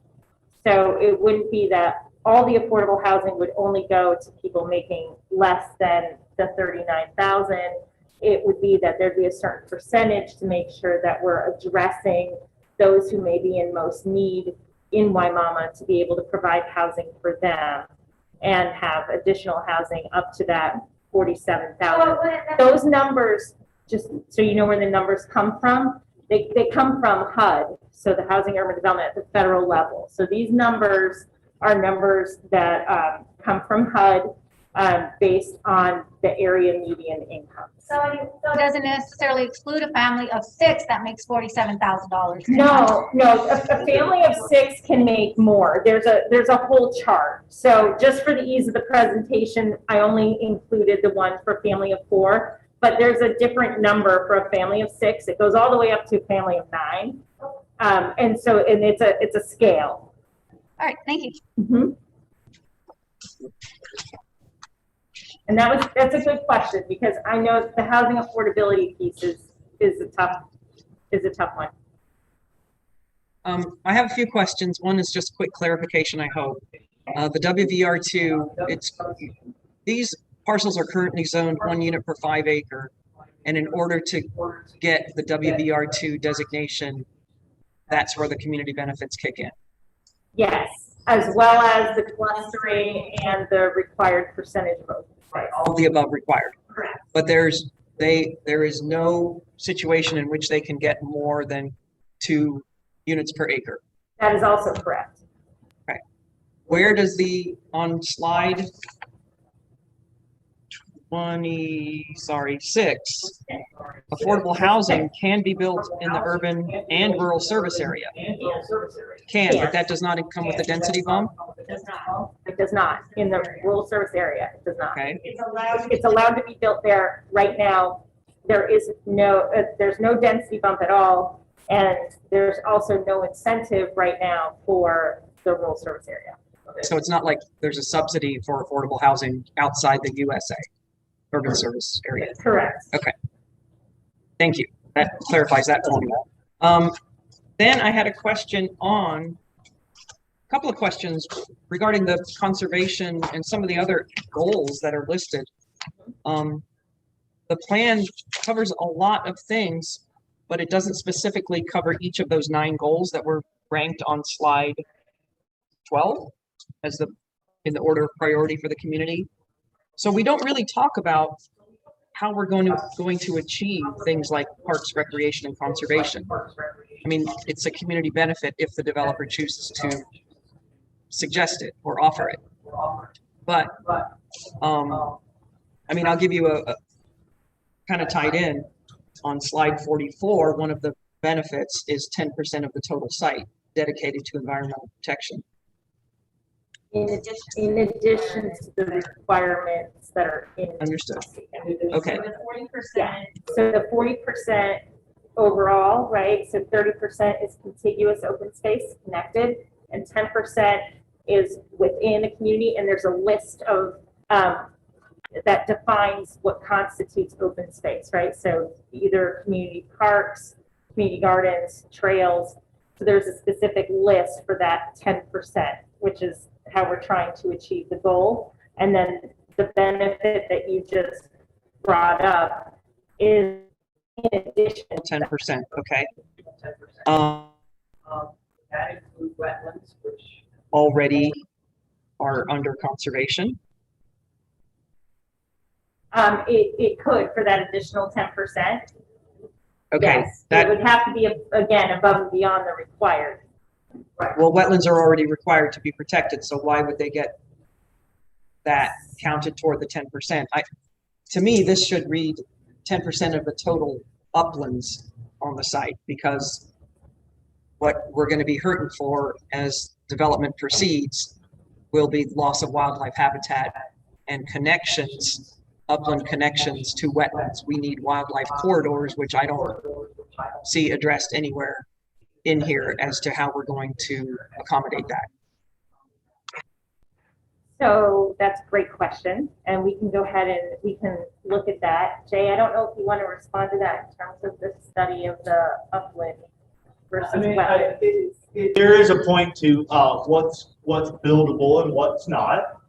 So it wouldn't be that all the affordable housing would only go to people making less than the 39,000. It would be that there'd be a certain percentage to make sure that we're addressing those who may be in most need in Wimauma to be able to provide housing for them and have additional housing up to that 47,000. Those numbers, just so you know where the numbers come from, they come from HUD, so the Housing Urban Development at the federal level. So these numbers are numbers that come from HUD based on the area median income. So it doesn't necessarily exclude a family of 6 that makes $47,000. No, a family of 6 can make more. There's a whole chart. So just for the ease of the presentation, I only included the one for family of 4, but there's a different number for a family of 6. It goes all the way up to a family of 9. And it's a scale. All right, thank you. Mm-hmm. And that's a good question, because I know the housing affordability piece is a tough one. I have a few questions. One is just quick clarification, I hope. The WVR2, these parcels are currently zoned 1 unit per 5 acre. And in order to get the WVR2 designation, that's where the community benefits kick in. Yes, as well as the clustering and the required percentage of open space. All of the above required. Correct. But there is no situation in which they can get more than 2 units per acre. That is also correct. Okay. Where does on slide 6, affordable housing can be built in the urban and rural service area? But that does not come with the density bump? It does not. In the rural service area, it does not. Okay. It's allowed to be built there right now. There's no density bump at all, and there's also no incentive right now for the rural service area. So it's not like there's a subsidy for affordable housing outside the USA, urban service area. Correct. Okay. Thank you. That clarifies that for me. Then I had a couple of questions regarding the conservation and some of the other goals that are listed. The plan covers a lot of things, but it doesn't specifically cover each of those 9 goals that were ranked on slide 12 as in the order of priority for the community. So we don't really talk about how we're going to achieve things like parks, recreation, and conservation. I mean, it's a community benefit if the developer chooses to suggest it or offer it. But I mean, I'll give you a kind of tied in on slide 44. One of the benefits is 10% of the total site dedicated to environmental protection. In addition to the requirements that are in. Understood. Okay. So the 40%. So the 40% overall, right? So 30% is contiguous open space connected, and 10% is within a community. And there's a list of that defines what constitutes open space, right? So either community parks, community gardens, trails. So there's a specific list for that 10%, which is how we're trying to achieve the goal. And then the benefit that you just brought up is in addition. 10%. Okay. That includes wetlands, which Already are under conservation. It could for that additional 10%. Okay. Yes, it would have to be again above and beyond the required. Well, wetlands are already required to be protected, so why would they get that counted toward the 10%? To me, this should read 10% of the total uplands on the site, because what we're going to be hurting for as development proceeds will be loss of wildlife habitat and connections, upland connections to wetlands. We need wildlife corridors, which I don't see addressed anywhere in here as to how we're going to accommodate that. So that's a great question, and we can go ahead and we can look at that. Jay, I don't know if you want to respond to that in terms of the study of the upland versus wetland. There is a point to what's buildable and what's not.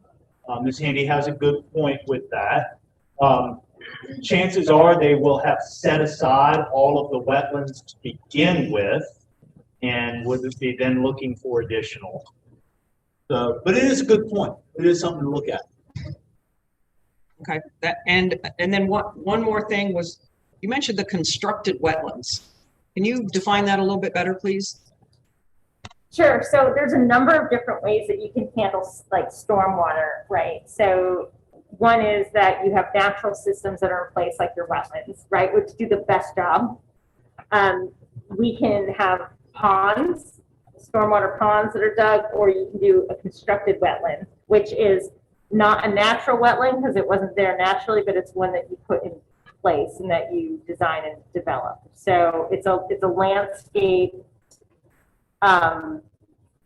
Ms. Handy has a good point with that. Chances are they will have set aside all of the wetlands to begin with, and would be then looking for additional. So, but it is a good point. It is something to look at. Okay, that, and then one more thing was, you mentioned the constructed wetlands. Can you define that a little bit better, please? Sure. So there's a number of different ways that you can handle like stormwater, right? So one is that you have natural systems that are in place, like your wetlands, right, which do the best job. We can have ponds, stormwater ponds that are dug, or you can do a constructed wetland, which is not a natural wetland because it wasn't there naturally, but it's one that you put in place and that you design and develop. So it's a landscape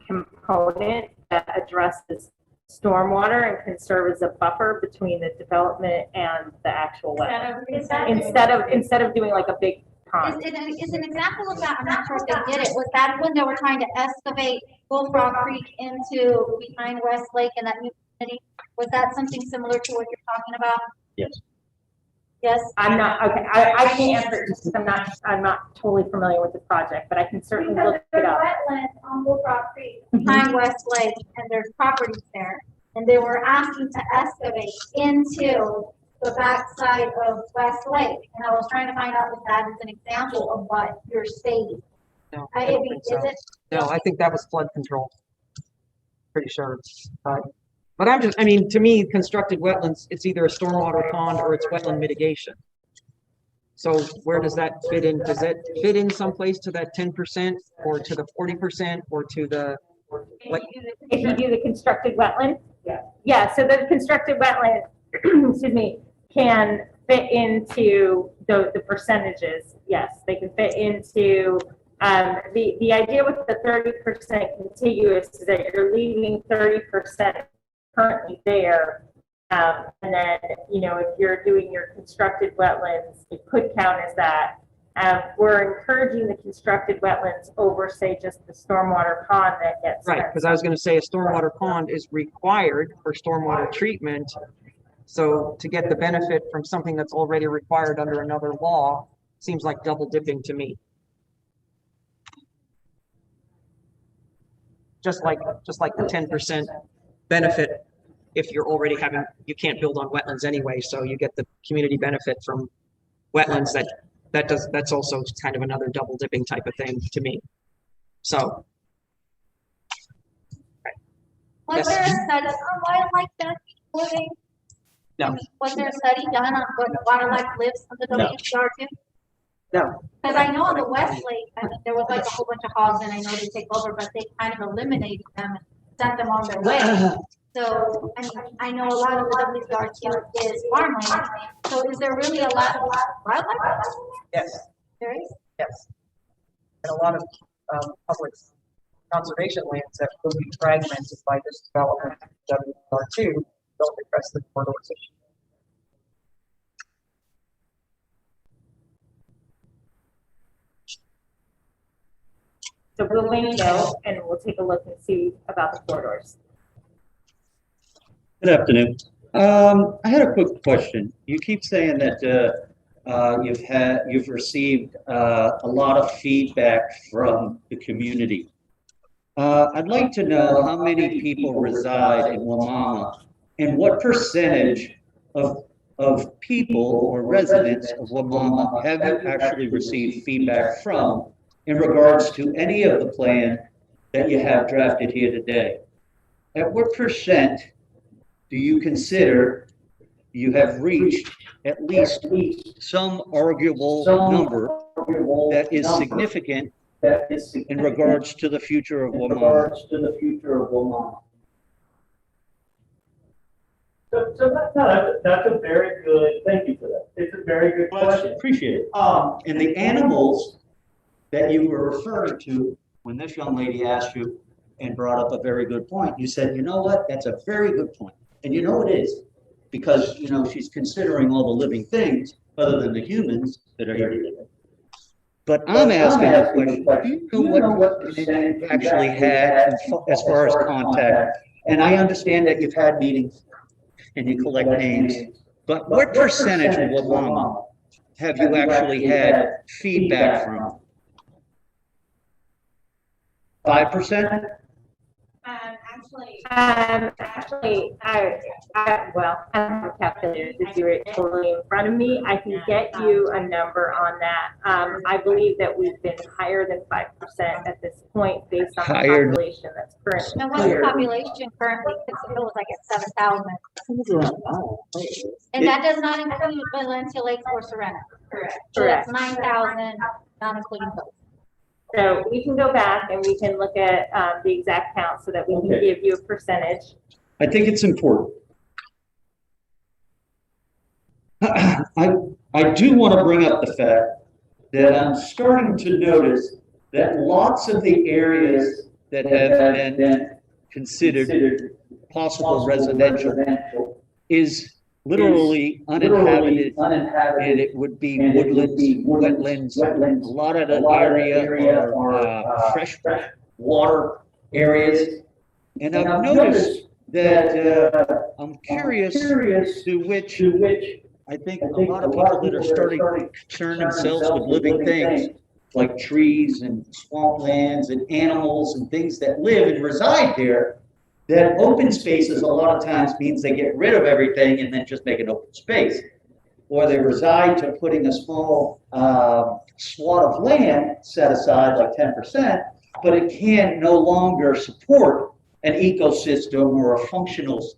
component that addresses stormwater and can serve as a buffer between the development and the actual wetland. Instead of doing like a big pond. Is an example of that, I'm not sure if they did it, was that when they were trying to excavate Bullfrog Creek into behind West Lake and that new community? Was that something similar to what you're talking about? Yes. Yes? I'm not, okay, I can't answer it just because I'm not totally familiar with the project, but I can certainly look it up. Wetlands on Bullfrog Creek. Behind West Lake, and there's properties there, and they were asking to excavate into the backside of West Lake, and I was trying to find out if that is an example of what you're stating. No, I I don't mean, think so. is it? No, I think that was flood control. Pretty sure. But I'm just, I mean, to me, constructed wetlands, it's either a stormwater pond or it's wetland mitigation. So where does that fit in? Does that fit in someplace to that 10% or to the 40% or to the, like, If you do the constructed wetland? Yeah, so the constructed wetland, excuse me, can fit into the percentages. Yes, they can fit into, the idea with the 30% contiguous is that you're leaving 30% currently there. And then, you know, if you're doing your constructed wetlands, it could count as that. We're encouraging the constructed wetlands over, say, just the stormwater pond that gets. right, because I was going to say a stormwater pond is required for stormwater treatment. So to get the benefit from something that's already required under another law seems like double dipping to me. Just like the 10% benefit if you're already having, you can't build on wetlands anyway, so you get the community benefit from wetlands that's also kind of another double dipping type of thing to me. So. Was there a study on wildlife that living? No. Was there a study done on what wildlife lives on the WCR too? No. Because I know on the West Lake, I mean, there was like a whole bunch of hogs and I know they take over, but they kind of eliminated them and sent them on their way. So, I mean, I know a lot of the WCR too is farmland. So is there really a lot of wildlife? Yes. There is? Yes. And a lot of public conservation lands that will be fragmented by this development of WR2 don't address the corridors issue. So we'll link those and we'll take a look and see about the corridors. Good afternoon. I had a quick question. You keep saying that you've received a lot of feedback from the community. I'd like to know how many people reside in Wimauma and what percentage of people or residents of Wimauma have you actually received feedback from in regards to any of the plan that you have drafted here today? At what percent do you consider you have reached at least some arguable number that is significant in regards to the future of Wimauma? That's a very good, thank you for that. It's a very good question. Appreciate it. And the animals that you were referring to when this young lady asked you and brought up a very good point, you said, you know what, that's a very good point. And you know it is, because, you know, she's considering all the living things other than the humans that are here today. But I'm asking the question, do you know what percentage you've actually had as far as contact? And I understand that you've had meetings and you collect names, but what percentage of Wimauma have you actually had feedback from? 5%? Well, I don't have a calculator to do it totally in front of me. I can get you a number on that. I believe that we've been higher than 5% at this point based on the Higher than- population that's currently And what's the here. population currently? Because it was like at 7,000. And that does not include Valencia, Lake, or Serena. Correct. So that's 9,000, not including those. So we can go back and we can look at the exact count so that we can Okay. give you a percentage. I think it's important. I do want to bring up the fact that I'm starting to notice that lots of the areas that have been considered possible residential is literally uninhabited, and it would be woodlands, wetlands. A lot of the area are fresh water areas. And I've noticed that I'm curious to which I think a lot of people that are starting to concern themselves with living things like trees and swamplands and animals and things that live and reside there, that open spaces a lot of times means they get rid of everything and then just make an open space. Or they reside to putting a small swath of land set aside, like 10%, but it can no longer support an ecosystem or a functional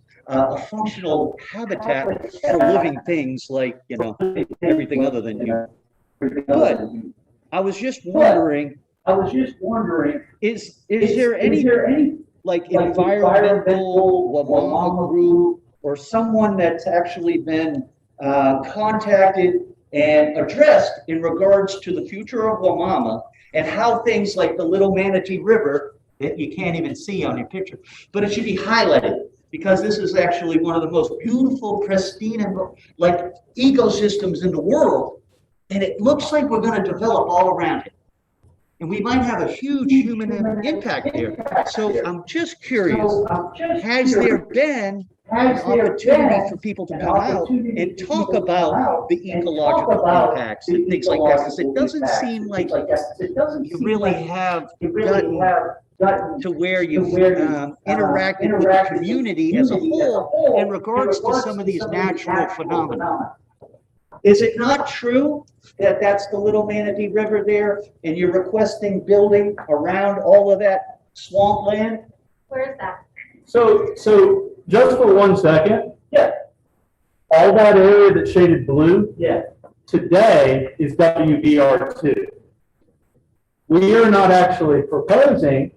habitat for living things like, everything other than you. But I was just wondering, is there any like environmental Wimauma group or someone that's actually been contacted and addressed in regards to the future of Wimauma and how things like the Little Manatee River that you can't even see on your picture, but it should be highlighted because this is actually one of the most beautiful, pristine, and like ecosystems in the world, and it looks like we're going to develop all around it. And we might have a huge human impact there. So I'm just curious, has there been an opportunity for people to come out and talk about the ecological impacts and things like that? Because it doesn't seem like you really have gotten to where you've interacted with the community as a whole in regards to some of these natural phenomena. Is it not true that that's the Little Manatee River there and you're requesting building around all of that swampland? Where is that? So just for 1 second. Yeah. All that area that's shaded blue. Yeah. Today is WBR2. We are not actually proposing,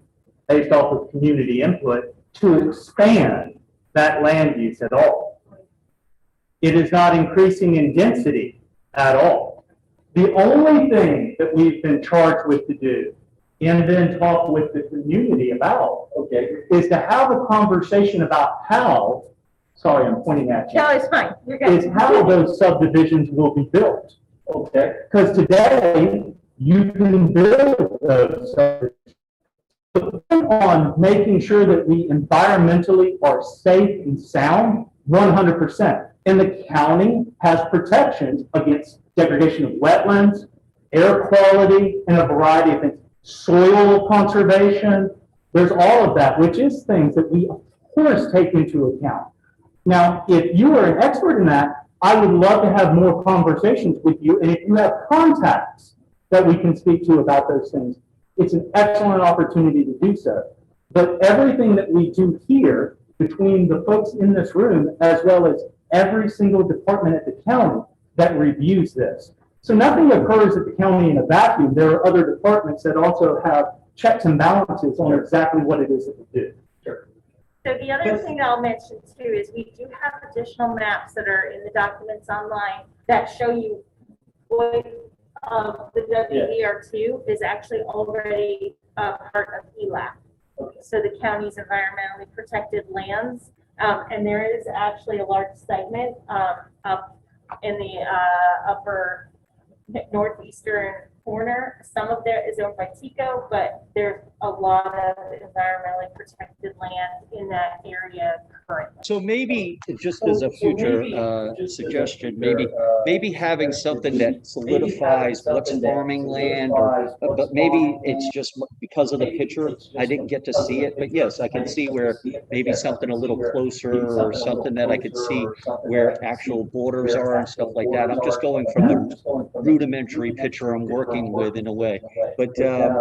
based off of community input, to expand that land use at all. It is not increasing in density at all. The only thing that we've been charged with to do and then talk with the community about, is to have a conversation about how, sorry, I'm pointing at you. No, it's fine. You're good. Is how those subdivisions will be built, Because today, you can build those subdivisions on making sure that we environmentally are safe and sound 100%. And the county has protections against degradation of wetlands, air quality, and a variety of things. Soil conservation, there's all of that, which is things that we, of course, take into account. Now, if you are an expert in that, I would love to have more conversations with you. And if you have contacts that we can speak to about those things, it's an excellent opportunity to do so. But everything that we do here, between the folks in this room, as well as every single department at the county that reviews this. So nothing occurs at the county in a vacuum. There are other departments that also have checks and balances on exactly what it is that we do. Sure. So the other thing I'll mention too is we do have additional maps that are in the documents online that show you what the WDR2 is actually already part of ELAP. So the county's environmentally protected lands. And there is actually a large segment up in the upper northeastern corner. Some of that is owned by TICO, but there's a lot of environmentally protected land in that area currently. So maybe, just as a future suggestion, maybe having something that solidifies what's farming land, but maybe it's just because of the picture, I didn't get to see it, but yes, I can see where maybe something a little closer or something that I could see where actual borders are and stuff like that. I'm just going from the rudimentary picture I'm working with in a way. But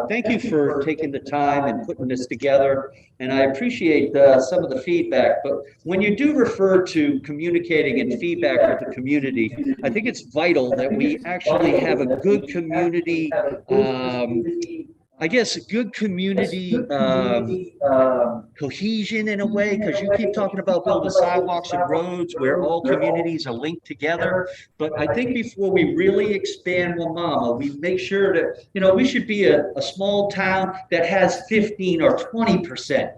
thank you for taking the time and putting this together. And I appreciate some of the feedback, but when you do refer to communicating and feedback with the community, I think it's vital that we actually have a good community, I guess, good community cohesion in a way, because you keep talking about building sidewalks and roads where all communities are linked together. But I think before we really expand Wimauma, we make sure that, we should be a small town that has 15 or 20%.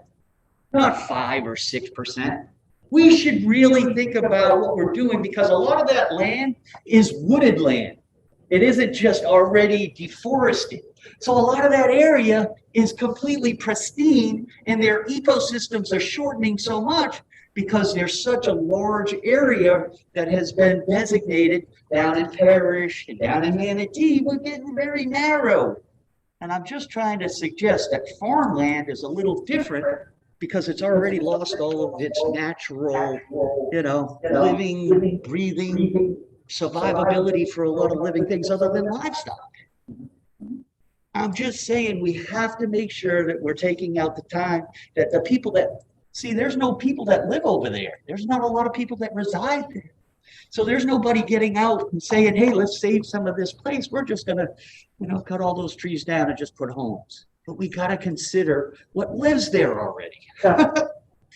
Not 5 or 6%. We should really think about what we're doing, because a lot of that land is wooded land. It isn't just already deforested. So a lot of that area is completely pristine, and their ecosystems are shortening so much because there's such a large area that has been designated down in Parrish and down in Manatee. We're getting very narrow. And I'm just trying to suggest that farmland is a little different, because it's already lost all of its natural, living, breathing, survivability for a lot of living things other than livestock. I'm just saying we have to make sure that we're taking out the time that the people that, there's no people that live over there. There's not a lot of people that reside there. So there's nobody getting out and saying, hey, let's save some of this place. We're just going to, cut all those trees down and just put homes. But we got to consider what lives there already.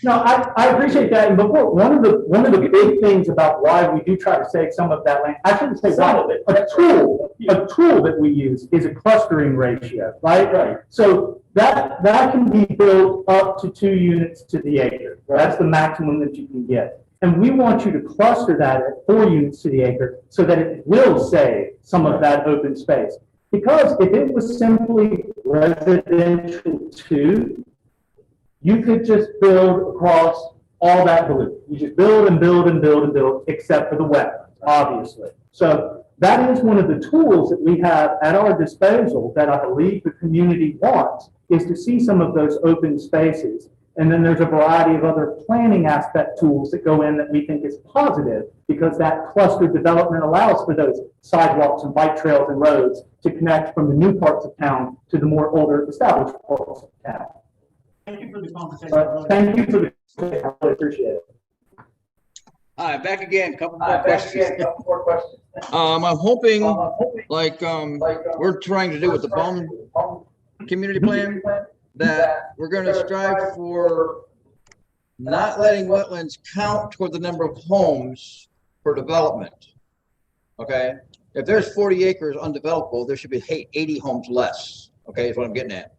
No, I appreciate that. And before, one of the big things about why we do try to save some of that land, I shouldn't say one of it, a tool that we use is a clustering ratio, right? Right. So that can be built up to 2 units to the acre. That's the maximum that you can get. And we want you to cluster that at 4 units to the acre so that it will save some of that open space. Because if it was simply residential 2, you could just build across all that blue. You just build and build and build and build, except for the wetlands, obviously. So that is one of the tools that we have at our disposal that I believe the community wants, is to see some of those open spaces. And then there's a variety of other planning aspect tools that go in that we think is positive, because that cluster development allows for those sidewalks and bike trails and roads to connect from the new parts of town to the more older established parts of town. Thank you for the conversation. Thank you for the, I really appreciate it. All right, back again, couple more questions. I'm hoping, we're trying to do with the Bum community plan, that we're going to strive for not letting wetlands count toward the number of homes for development. Okay, if there's 40 acres undevelopable, there should be 80 homes less. Okay, is what I'm getting at.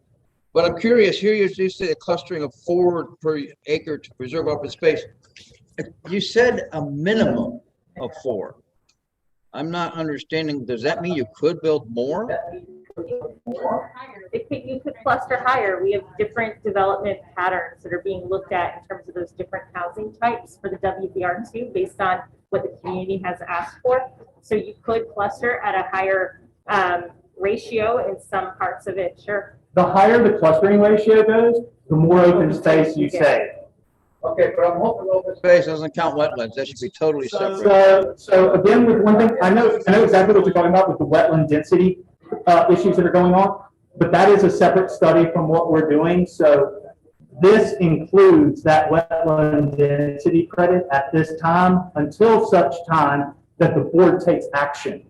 But I'm curious, here you say a clustering of 4 per acre to preserve open space. You said a minimum of 4. I'm not understanding, does that mean you could build more? You could cluster higher. We have different development patterns that are being looked at in terms of those different housing types for the WBR2 based on what the community has asked for. So you could cluster at a higher ratio in some parts of it, sure. The higher the clustering ratio goes, the more open space you save. Okay, but I'm hoping open space doesn't count wetlands. That should be totally separate. So again, with one thing, I know exactly what you're talking about with the wetland density issues that are going on, but that is a separate study from what we're doing. So this includes that wetland density credit at this time until such time that the board takes action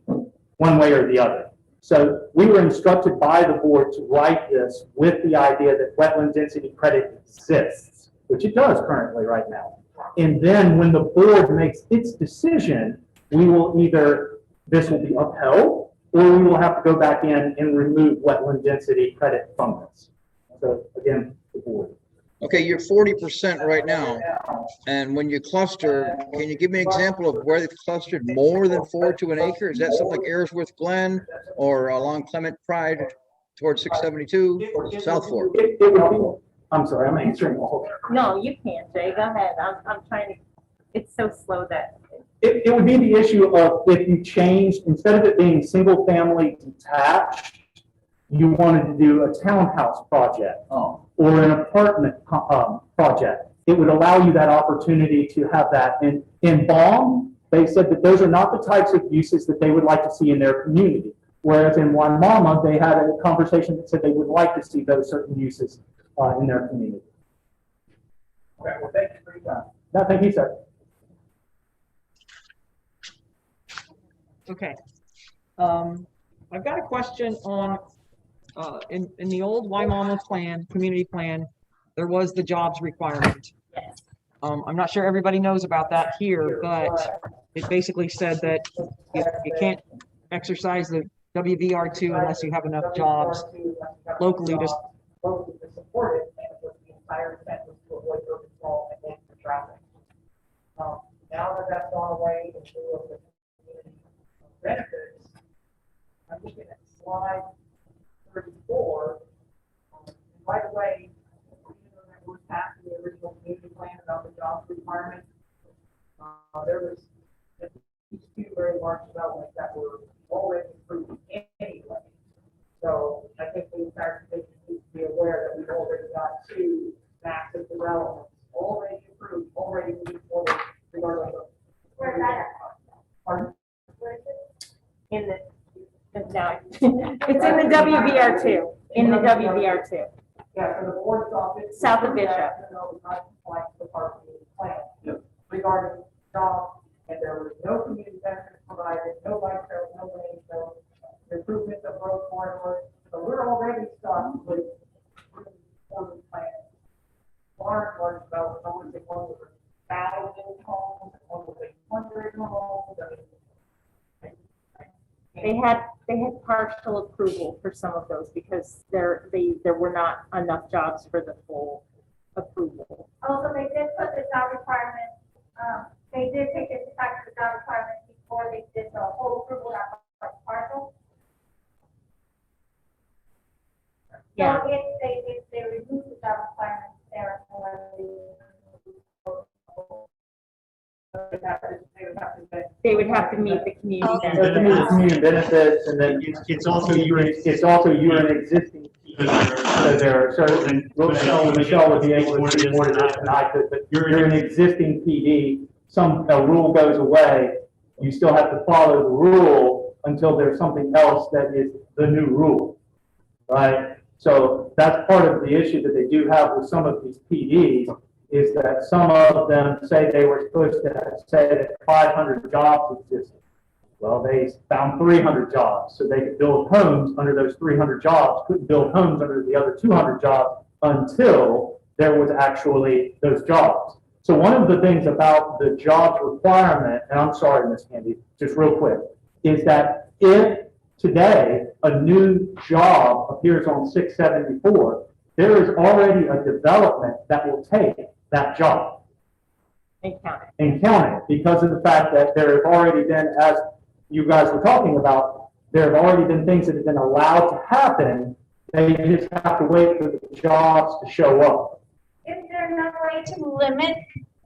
one way or the other. So we were instructed by the board to write this with the idea that wetland density credit exists, which it does currently right now. And then when the board makes its decision, we will this will be upheld, or we will have to go back in and remove wetland density credit from this. So again, the board. Okay, you're 40% right now. And when you cluster, can you give me an example of where they've clustered more than 4 to an acre? Is that something like Ayersworth Glen or along Clement Pride towards 672, South Fork? I'm sorry, I'm answering all. No, you can't, Jay, go ahead. I'm trying to, it's so slow that. It would be the issue of if you changed, instead of it being single family detached, you wanted to do a townhouse project or an apartment project. It would allow you that opportunity to have that. And in Baum, they said that those are not the types of uses that they would like to see in their community. Whereas in Wimauma, they had a conversation that said they would like to see those certain uses in their community. Okay, well, thank you for your time. No, thank you, sir. Okay. I've got a question on, in the old Wimauma plan, community plan, there was the jobs requirement. Yes. I'm not sure everybody knows about that here, but it basically said that you can't exercise the WVR2 unless you have enough jobs locally to support it, and it was the entire intent was to avoid road control and extra traffic. Now that that's gone away in lieu of the community benefits, I'm looking at slide 34. And by the way, even though that was passed in the original community plan about the jobs requirement, there was these two very large developments that were already approved anyway. So I think the entire commission needs to be aware that we've already got two massive developments already approved, already moving forward, regardless of. Where's that at? Pardon? In the, no, it's in the WVR2, in the WVR2. Yeah, so the board's office. South of Bishop. Not compliant with the park community plan. Regarding jobs, and there was no community benefits provided, no bike trails, no lane trails, improvement of road corridors. So we're already stuck with really plan. Large development, I want to say one was 1,000 homes, one was 100 homes. They had partial approval for some of those because there were not enough jobs for the full approval. Also, they did put the job requirement, they did take into fact the job requirement before they did the whole approval, not partial. Yeah. So if they remove the job requirement, therefore, They would have to meet the community That's benefits. to meet community benefits, and then It's also you're an existing. So there are certain, Michelle would be able to do more to this tonight, but you're an existing PD, a rule goes away, you still have to follow the rule until there's something else that is the new rule, right? So that's part of the issue that they do have with some of these PDs, is that some of them say they were supposed to say that 500 jobs existed. Well, they found 300 jobs, so they could build homes under those 300 jobs, couldn't build homes under the other 200 jobs until there was actually those jobs. So one of the things about the jobs requirement, and I'm sorry, Ms. Candy, just real quick, is that if today a new job appears on 674, there is already a development that will take that job And count it. and count it, because of the fact that there have already been, as you guys were talking about, there have already been things that have been allowed to happen. They just have to wait for the jobs to show up. Is there no way to limit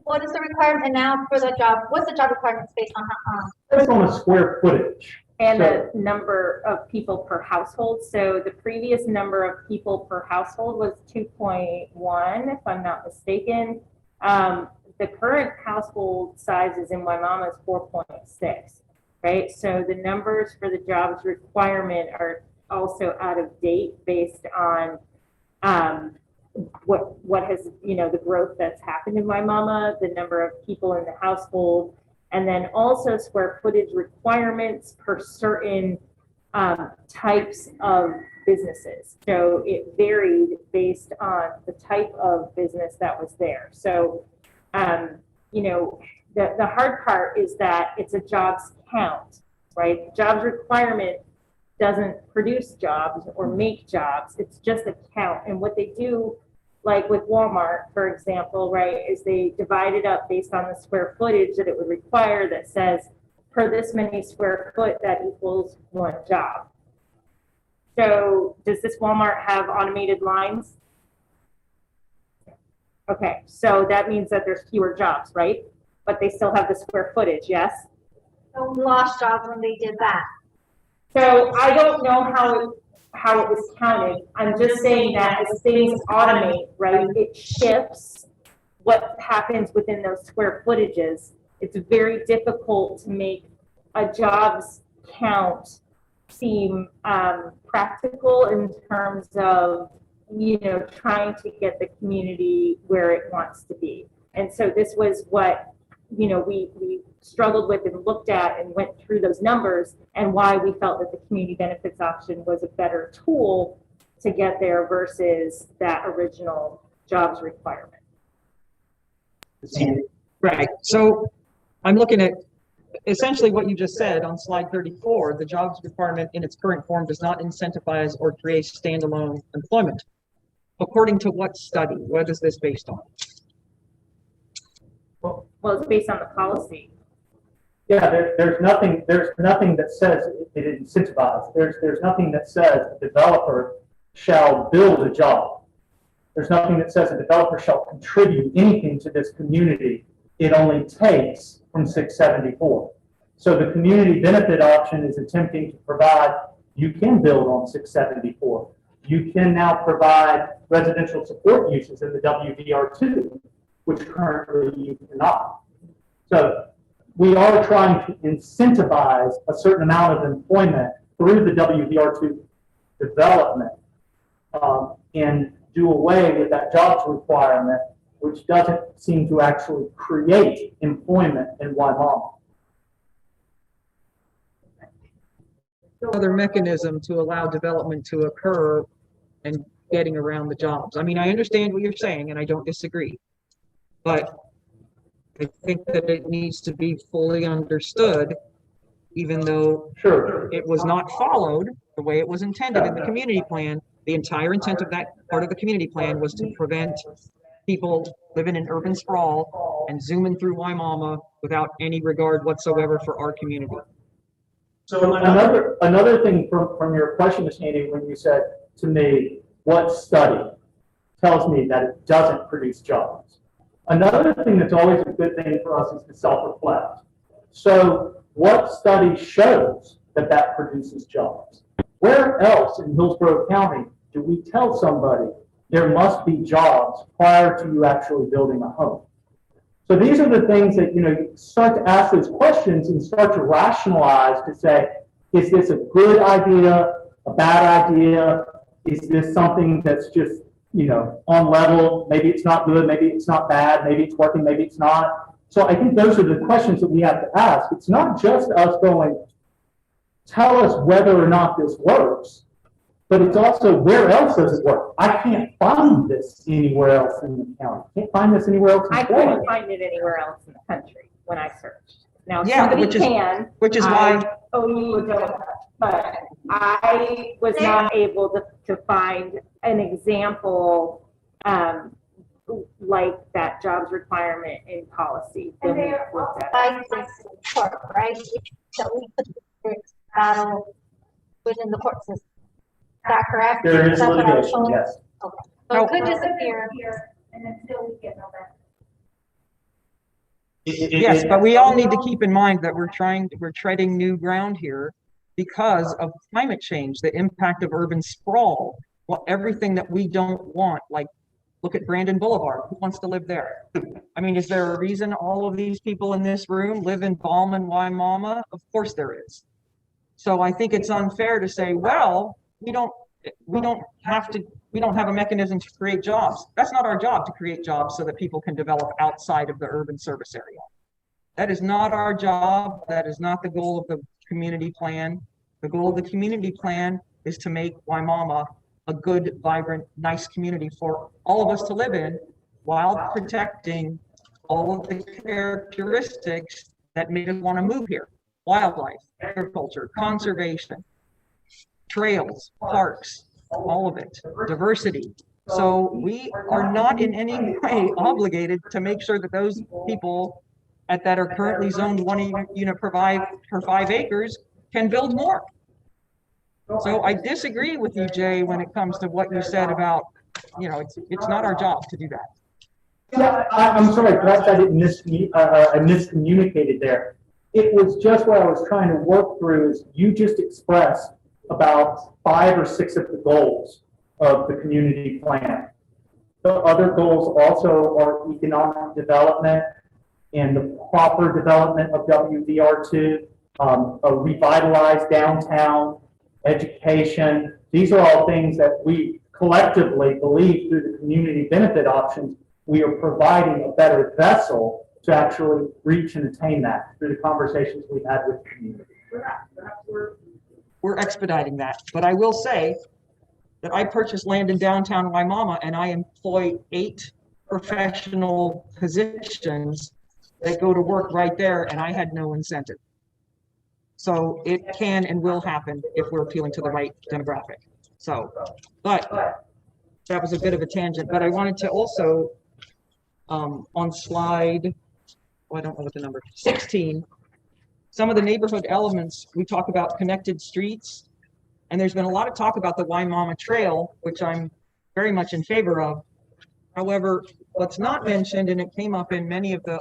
what is the requirement now for the job? What's the job requirements based on Based on a square footage. And So- the number of people per household. So the previous number of people per household was 2.1, if I'm not mistaken. The current household sizes in Wimauma is 4.6, right? So the numbers for the jobs requirement are also out of date based on what has, the growth that's happened in Wimauma, the number of people in the household, and then also square footage requirements per certain types of businesses. So it varied based on the type of business that was there. So, the hard part is that it's a jobs count, right? Jobs requirement doesn't produce jobs or make jobs. It's just a count. And what they do, like with Walmart, for example, right, is they divide it up based on the square footage that it would require that says per this many square foot, that equals one job. So does this Walmart have automated lines? Okay, so that means that there's fewer jobs, right? But they still have the square footage, yes? So we lost jobs when they did that. So I don't know how it was counted. I'm just saying that as things automate, right, it shifts what happens within those square footages. It's very difficult to make a jobs count seem practical in terms of, trying to get the community where it wants to be. And so this was what, we struggled with and looked at and went through those numbers, and why we felt that the community benefits option was a better tool to get there versus that original jobs requirement. Right, so I'm looking at essentially what you just said on slide 34. The jobs requirement in its current form does not incentivize or create standalone employment. According to what study? What is this based on? Well, it's based on the policy. Yeah, there's nothing that says it incentivizes. There's nothing that says a developer shall build a job. There's nothing that says a developer shall contribute anything to this community. It only takes from 674. So the community benefit option is attempting to provide, you can build on 674. You can now provide residential support uses in the WVR2, which currently you cannot. So we are trying to incentivize a certain amount of employment through the WVR2 development and do away with that jobs requirement, which doesn't seem to actually create employment in Wimauma. Other mechanism to allow development to occur and getting around the jobs. I mean, I understand what you're saying and I don't disagree, but I think that it needs to be fully understood, even though it was not followed the way it was intended in the community plan. The entire intent of that part of the community plan was to prevent people living in urban sprawl and zooming through Wimauma without any regard whatsoever for our community. So another thing from your question, Ms. Haney, when you said to me, what study tells me that it doesn't produce jobs? Another thing that's always a good thing for us is to self-reflect. So what study shows that produces jobs? Where else in Hillsborough County do we tell somebody there must be jobs prior to you actually building a home? So these are the things that, you start to ask those questions and start to rationalize to say, is this a good idea, a bad idea? Is this something that's just, on level? Maybe it's not good, maybe it's not bad, maybe it's working, maybe it's not. So I think those are the questions that we have to ask. It's not just us going, tell us whether or not this works, but it's also where else does it work? I can't find this anywhere else in the county. Can't find this anywhere else in I the county. couldn't find it anywhere else in the country when I searched. Now, Yeah, somebody which is why I owe you a donut, but I was not able to find an example like that jobs requirement in policy. And when we they are looked at it. Like this court, right? So we put the battle within the court system. Is that correct? There is That's what I was litigation, told? yes. Okay. So it could disappear. And then still we get no benefit. yes, but we all need to keep in mind that we're treading new ground here because of climate change, the impact of urban sprawl, everything that we don't want, like look at Brandon Boulevard. Who wants to live there? I mean, is there a reason all of these people in this room live in Ballman, Wimauma? Of course there is. So I think it's unfair to say, well, we don't have a mechanism to create jobs. That's not our job to create jobs so that people can develop outside of the urban service area. That is not our job. That is not the goal of the community plan. The goal of the community plan is to make Wimauma a good, vibrant, nice community for all of us to live in while protecting all of the characteristics that made us want to move here. Wildlife, agriculture, conservation, trails, parks, all of it, diversity. So we are not in any way obligated to make sure that those people that are currently zoned 1 unit per 5 acres can build more. So I disagree with you, Jay, when it comes to what you said about, it's not our job to do that. Yeah, I'm sorry, perhaps I didn't I miscommunicated there. It was just what I was trying to work through is you just expressed about 5 or 6 of the goals of the community plan. The other goals also are economic development and the proper development of WVR2, a revitalized downtown, education. These are all things that we collectively believe through the community benefit options, we are providing a better vessel to actually reach and attain that through the conversations we've had with the community. We're expediting that, but I will say that I purchased land in downtown Wimauma and I employ 8 professional positions that go to work right there, and I had no incentive. So it can and will happen if we're appealing to the right demographic. So, but that was a bit of a tangent, but I wanted to also, on slide, I don't know what the number, 16, some of the neighborhood elements, we talk about connected streets, and there's been a lot of talk about the Wimauma Trail, which I'm very much in favor of. However, what's not mentioned, and it came up in many of the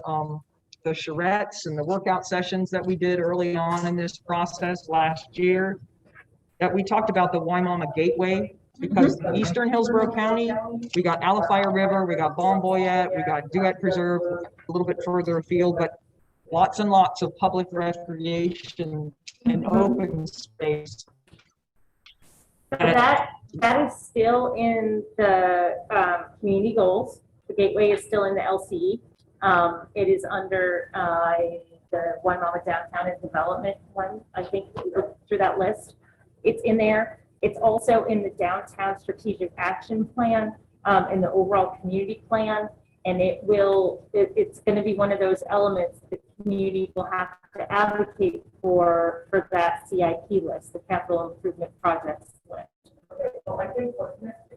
charrettes and the workout sessions that we did early on in this process last year, that we talked about the Wimauma Gateway, because Eastern Hillsborough County, we got Alafire River, we got Bomboyette, we got Duet Preserve a little bit further afield, but lots and lots of public recreation and open space. That is still in the community goals. The gateway is still in the LCE. It is under the Wimauma Downtown and Development one. I think if you look through that list, it's in there. It's also in the Downtown Strategic Action Plan, in the overall community plan, and it's going to be one of those elements the community will have to advocate for that CIP list, the capital improvement projects list.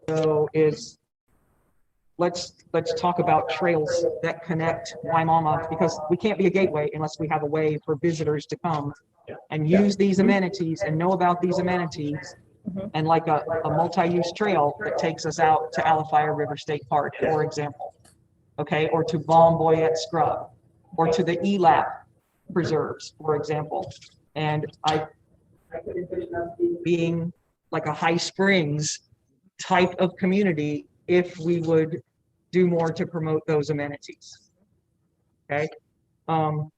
So let's talk about trails that connect Wimauma, because we can't be a gateway unless we have a way for visitors to come and use these amenities and know about these amenities. And like a multi-use trail that takes us out to Alafire River State Park, for example, okay, or to Bomboyette Scrub, or to the ELAP preserves, for example. And being like a High Springs type of community, if we would do more to promote those amenities, okay? And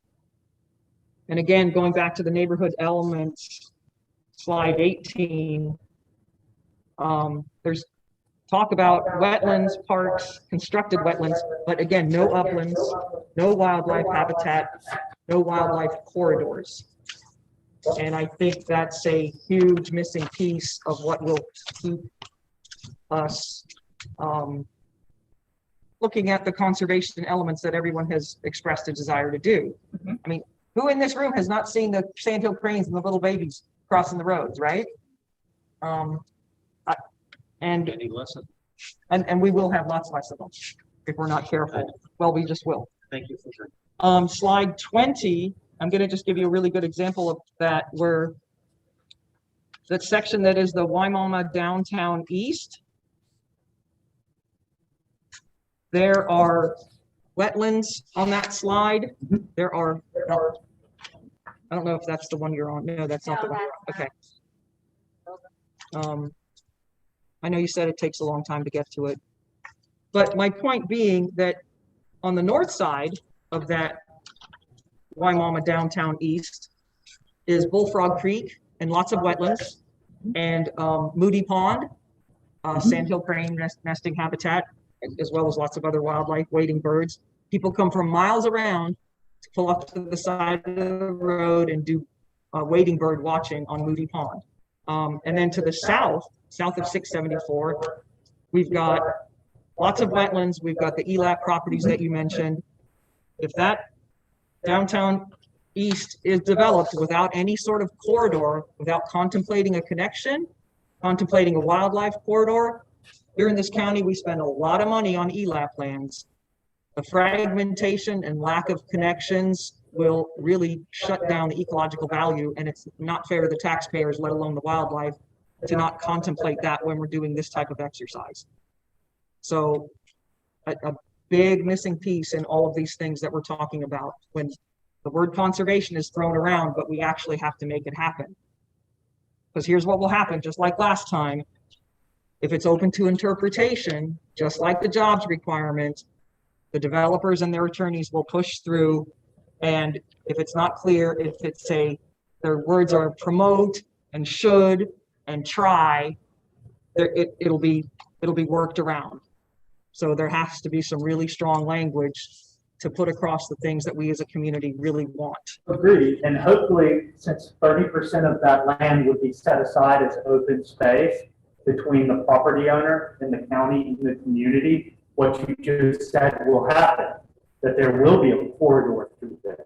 again, going back to the neighborhood elements, slide 18, there's talk about wetlands, parks, constructed wetlands, but again, no uplands, no wildlife habitat, no wildlife corridors. And I think that's a huge missing piece of what will keep us looking at the conservation elements that everyone has expressed a desire to do. I mean, who in this room has not seen the sandhill cranes and the little babies crossing the roads, right? And we will have lots less of them if we're not careful. Well, we just will. Thank you for sharing. Slide 20, I'm going to just give you a really good example of that, where that section that is the Wimauma Downtown East. There are wetlands on that slide. There are, I don't know if that's the one you're on. No, that's not the one. Okay. I know you said it takes a long time to get to it, but my point being that on the north side of that Wimauma Downtown East is Bullfrog Creek and lots of wetlands, and Moody Pond, sandhill crane nesting habitat, as well as lots of other wildlife, wading birds. People come from miles around to pull up to the side of the road and do wading bird watching on Moody Pond. And then to the south of 674, we've got lots of wetlands. We've got the ELAP properties that you mentioned. If that downtown east is developed without any sort of corridor, without contemplating a connection, contemplating a wildlife corridor, here in this county, we spend a lot of money on ELAP lands. The fragmentation and lack of connections will really shut down the ecological value, and it's not fair to the taxpayers, let alone the wildlife, to not contemplate that when we're doing this type of exercise. So big missing piece in all of these things that we're talking about when the word conservation is thrown around, but we actually have to make it happen. Because here's what will happen, just like last time. If it's open to interpretation, just like the jobs requirement, the developers and their attorneys will push through. And if it's not clear, if it's their words are promote and should and try, it'll be worked around. So there has to be some really strong language to put across the things that we as a community really want. Agreed, and hopefully, since 30% of that land would be set aside as open space between the property owner and the county and the community, what you just said will happen, that there will be a corridor through there.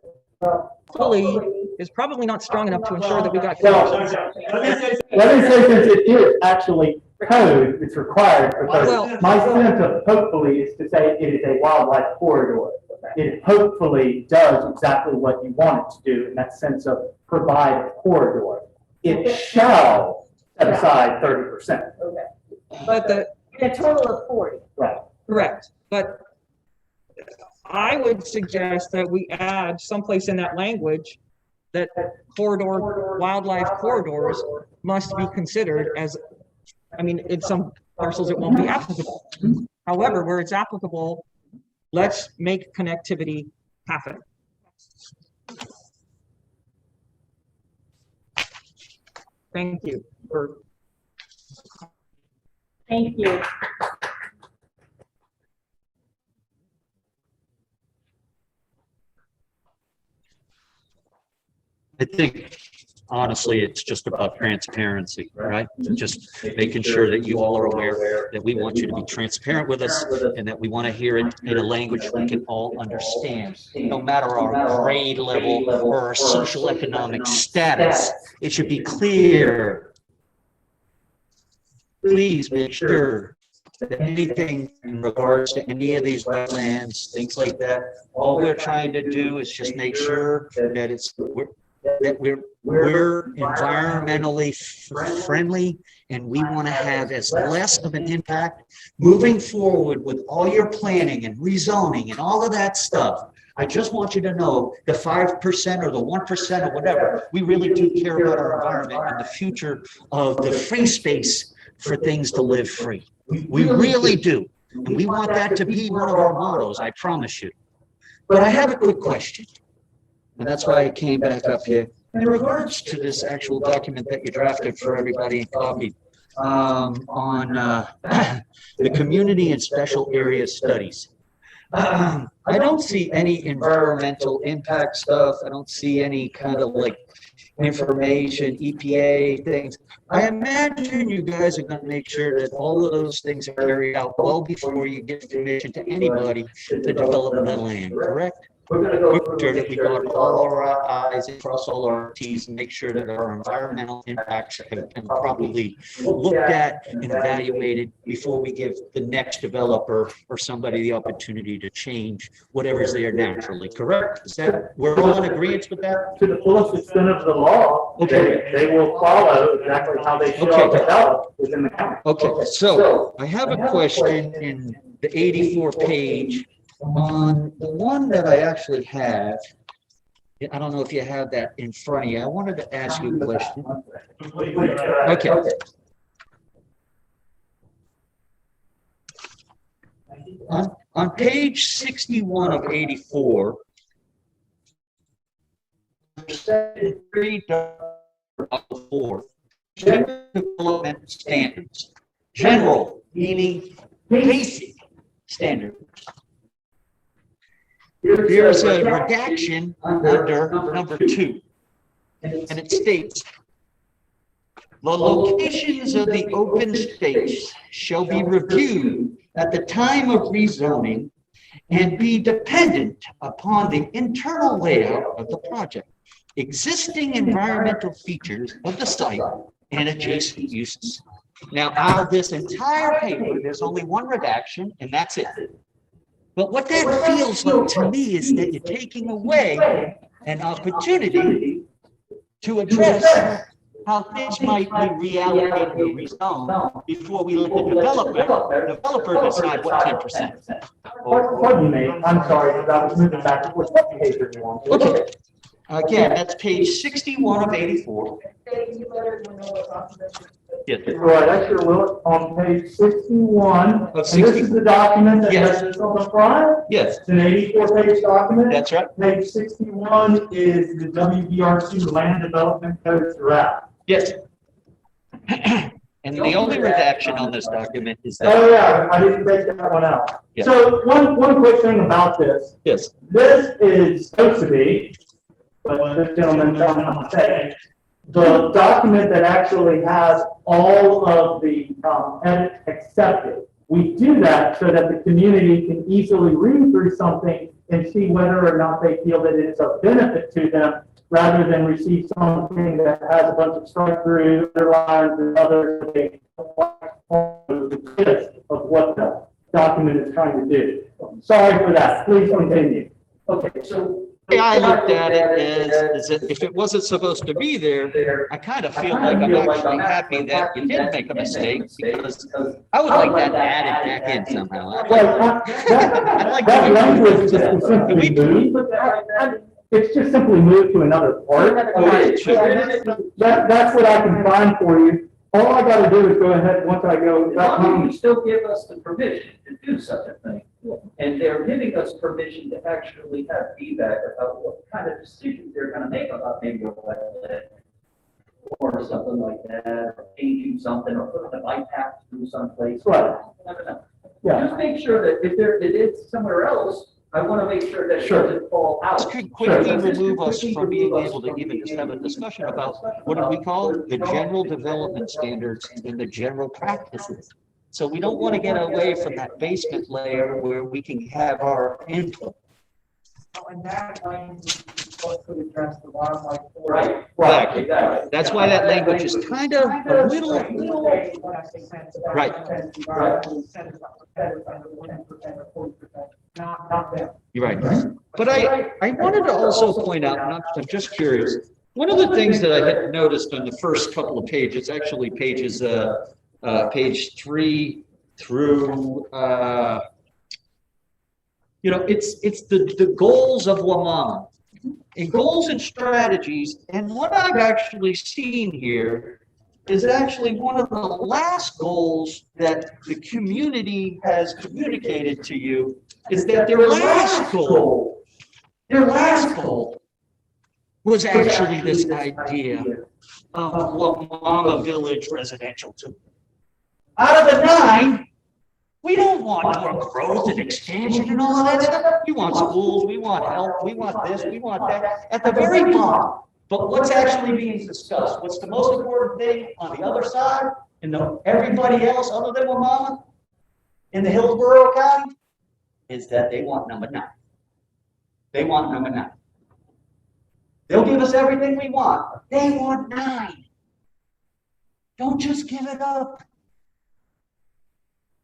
Fully is probably not strong enough to ensure that we got. Well, let me say, since it is actually code, it's required, because my sense of hopefully is to say it is a wildlife corridor. It hopefully does exactly what you want it to do in that sense of provide a corridor. It shall set aside 30%. But In a total of 40. Right. correct, but I would suggest that we add someplace in that language that wildlife corridors must be considered as, I mean, in some parcels it won't be applicable. However, where it's applicable, let's make connectivity happen. Thank you for. Thank you. I think honestly, it's just about transparency, right? Just making sure that you all are aware that we want you to be transparent with us and that we want to hear it in a language we can all understand. No matter our grade level or our social economic status, it should be clear. Please make sure that anything in regards to any of these wetlands, things like that, all we're trying to do is just make sure that we're environmentally friendly, and we want to have as less of an impact moving forward with all your planning and rezoning and all of that stuff. I just want you to know the 5% or the 1% or whatever, we really do care about our environment and the future of the free space for things to live free. We really do. And we want that to be one of our mottos, I promise you. But I have a quick question. And that's why I came back up here. In regards to this actual document that you drafted for everybody and copied on the community and special area studies. I don't see any environmental impact stuff. I don't see any kind of like information, EPA things. I imagine you guys are going to make sure that all of those things are carried out well before you give permission to anybody to develop the land, correct? We're going to go sure that we dot all our I's and cross all our T's and make sure that our environmental impacts have been properly looked at and evaluated before we give the next developer or somebody the opportunity to change whatever's there naturally, correct? Is that, we're all in agreement with that? To the fullest extent of the law, Okay. they will follow exactly how they should Okay. develop within the county. Okay, so I have a question in the 84 page. On the one that I actually have, I don't know if you have that in front of you. I wanted to ask you a question. Okay. On page 61 of 84, 3.4, general development standards. General, meaning basic standards. There's a redaction under number 2, and it states, the locations of the open space shall be reviewed at the time of rezoning and be dependent upon the internal layout of the project, existing environmental features of the site, and adjacent uses. Now, out of this entire paper, there's only one redaction, and that's it. But what that feels like to me is that you're taking away an opportunity to address how things might be reallocated or rezoned before we let the developer decide what 10%. Pardon me, I'm sorry, because I was moving back and forth. What page are you on? Okay. Again, that's page 61 of 84. Yes. Right, I sure will, on page 61. Of And this is 60. the document that Yes. has this on the front? Yes, It's an 84-page document? that's right. Page 61 is the WDRC Land Development Code draft. Yes. And the only redaction on this document is Oh, that, yeah, I didn't take that one out. Yeah. So one quick thing about this. yes, This is supposed to be, but this gentleman told me I'm saying, the document that actually has all of the edits accepted. We do that so that the community can easily read through something and see whether or not they feel that it's of benefit to them, rather than receive something that has a bunch of strike through, underlines, and other things of what the document is trying to do. Sorry for that. Please continue. Okay, so. I looked at it as that if it wasn't supposed to be there, I kind of feel like I'm actually happy that you did make a mistake, because I would like that added back in somehow. Well, I'd like that to- language is just simply moved. It's just simply moved to another part. That's what I can find for you. All I gotta do is go ahead, once I go back Why don't home. you still give us the permission to do such a thing? And they're giving us permission to actually have feedback about what kind of decisions they're gonna make about maybe a wetland or something like that, or changing something, or putting a bike path through someplace. Right. Never know. Yeah. Just make sure that if it is somewhere else, I wanna make sure that it Sure. doesn't fall out. This could quickly remove us from being able to even just have a discussion about what do we call it? The general development standards and the general practices. So we don't want to get away from that basement layer where we can have our input. And that language what could address the wildlife. Right. Right. Exactly. That's why that language is kind of a little, Right. You're right. But I wanted to also point out, and I'm just curious, one of the things that I had noticed on the first couple of pages, actually pages, page 3 through, it's the goals of Wimauma. And goals and strategies, and what I've actually seen here is actually one of the last goals that the community has communicated to you is that their last goal was actually this idea of Wimauma Village Residential 2. Out of the 9, we don't want more growth and expansion and all of that stuff. We want schools, we want health, we want this, we want that, at the very bottom. But what's actually being discussed, what's the most important thing on the other side, and everybody else other than Wimauma in the Hillsborough County, is that they want number 9. They want number 9. They'll give us everything we want, but they want 9. Don't just give it up.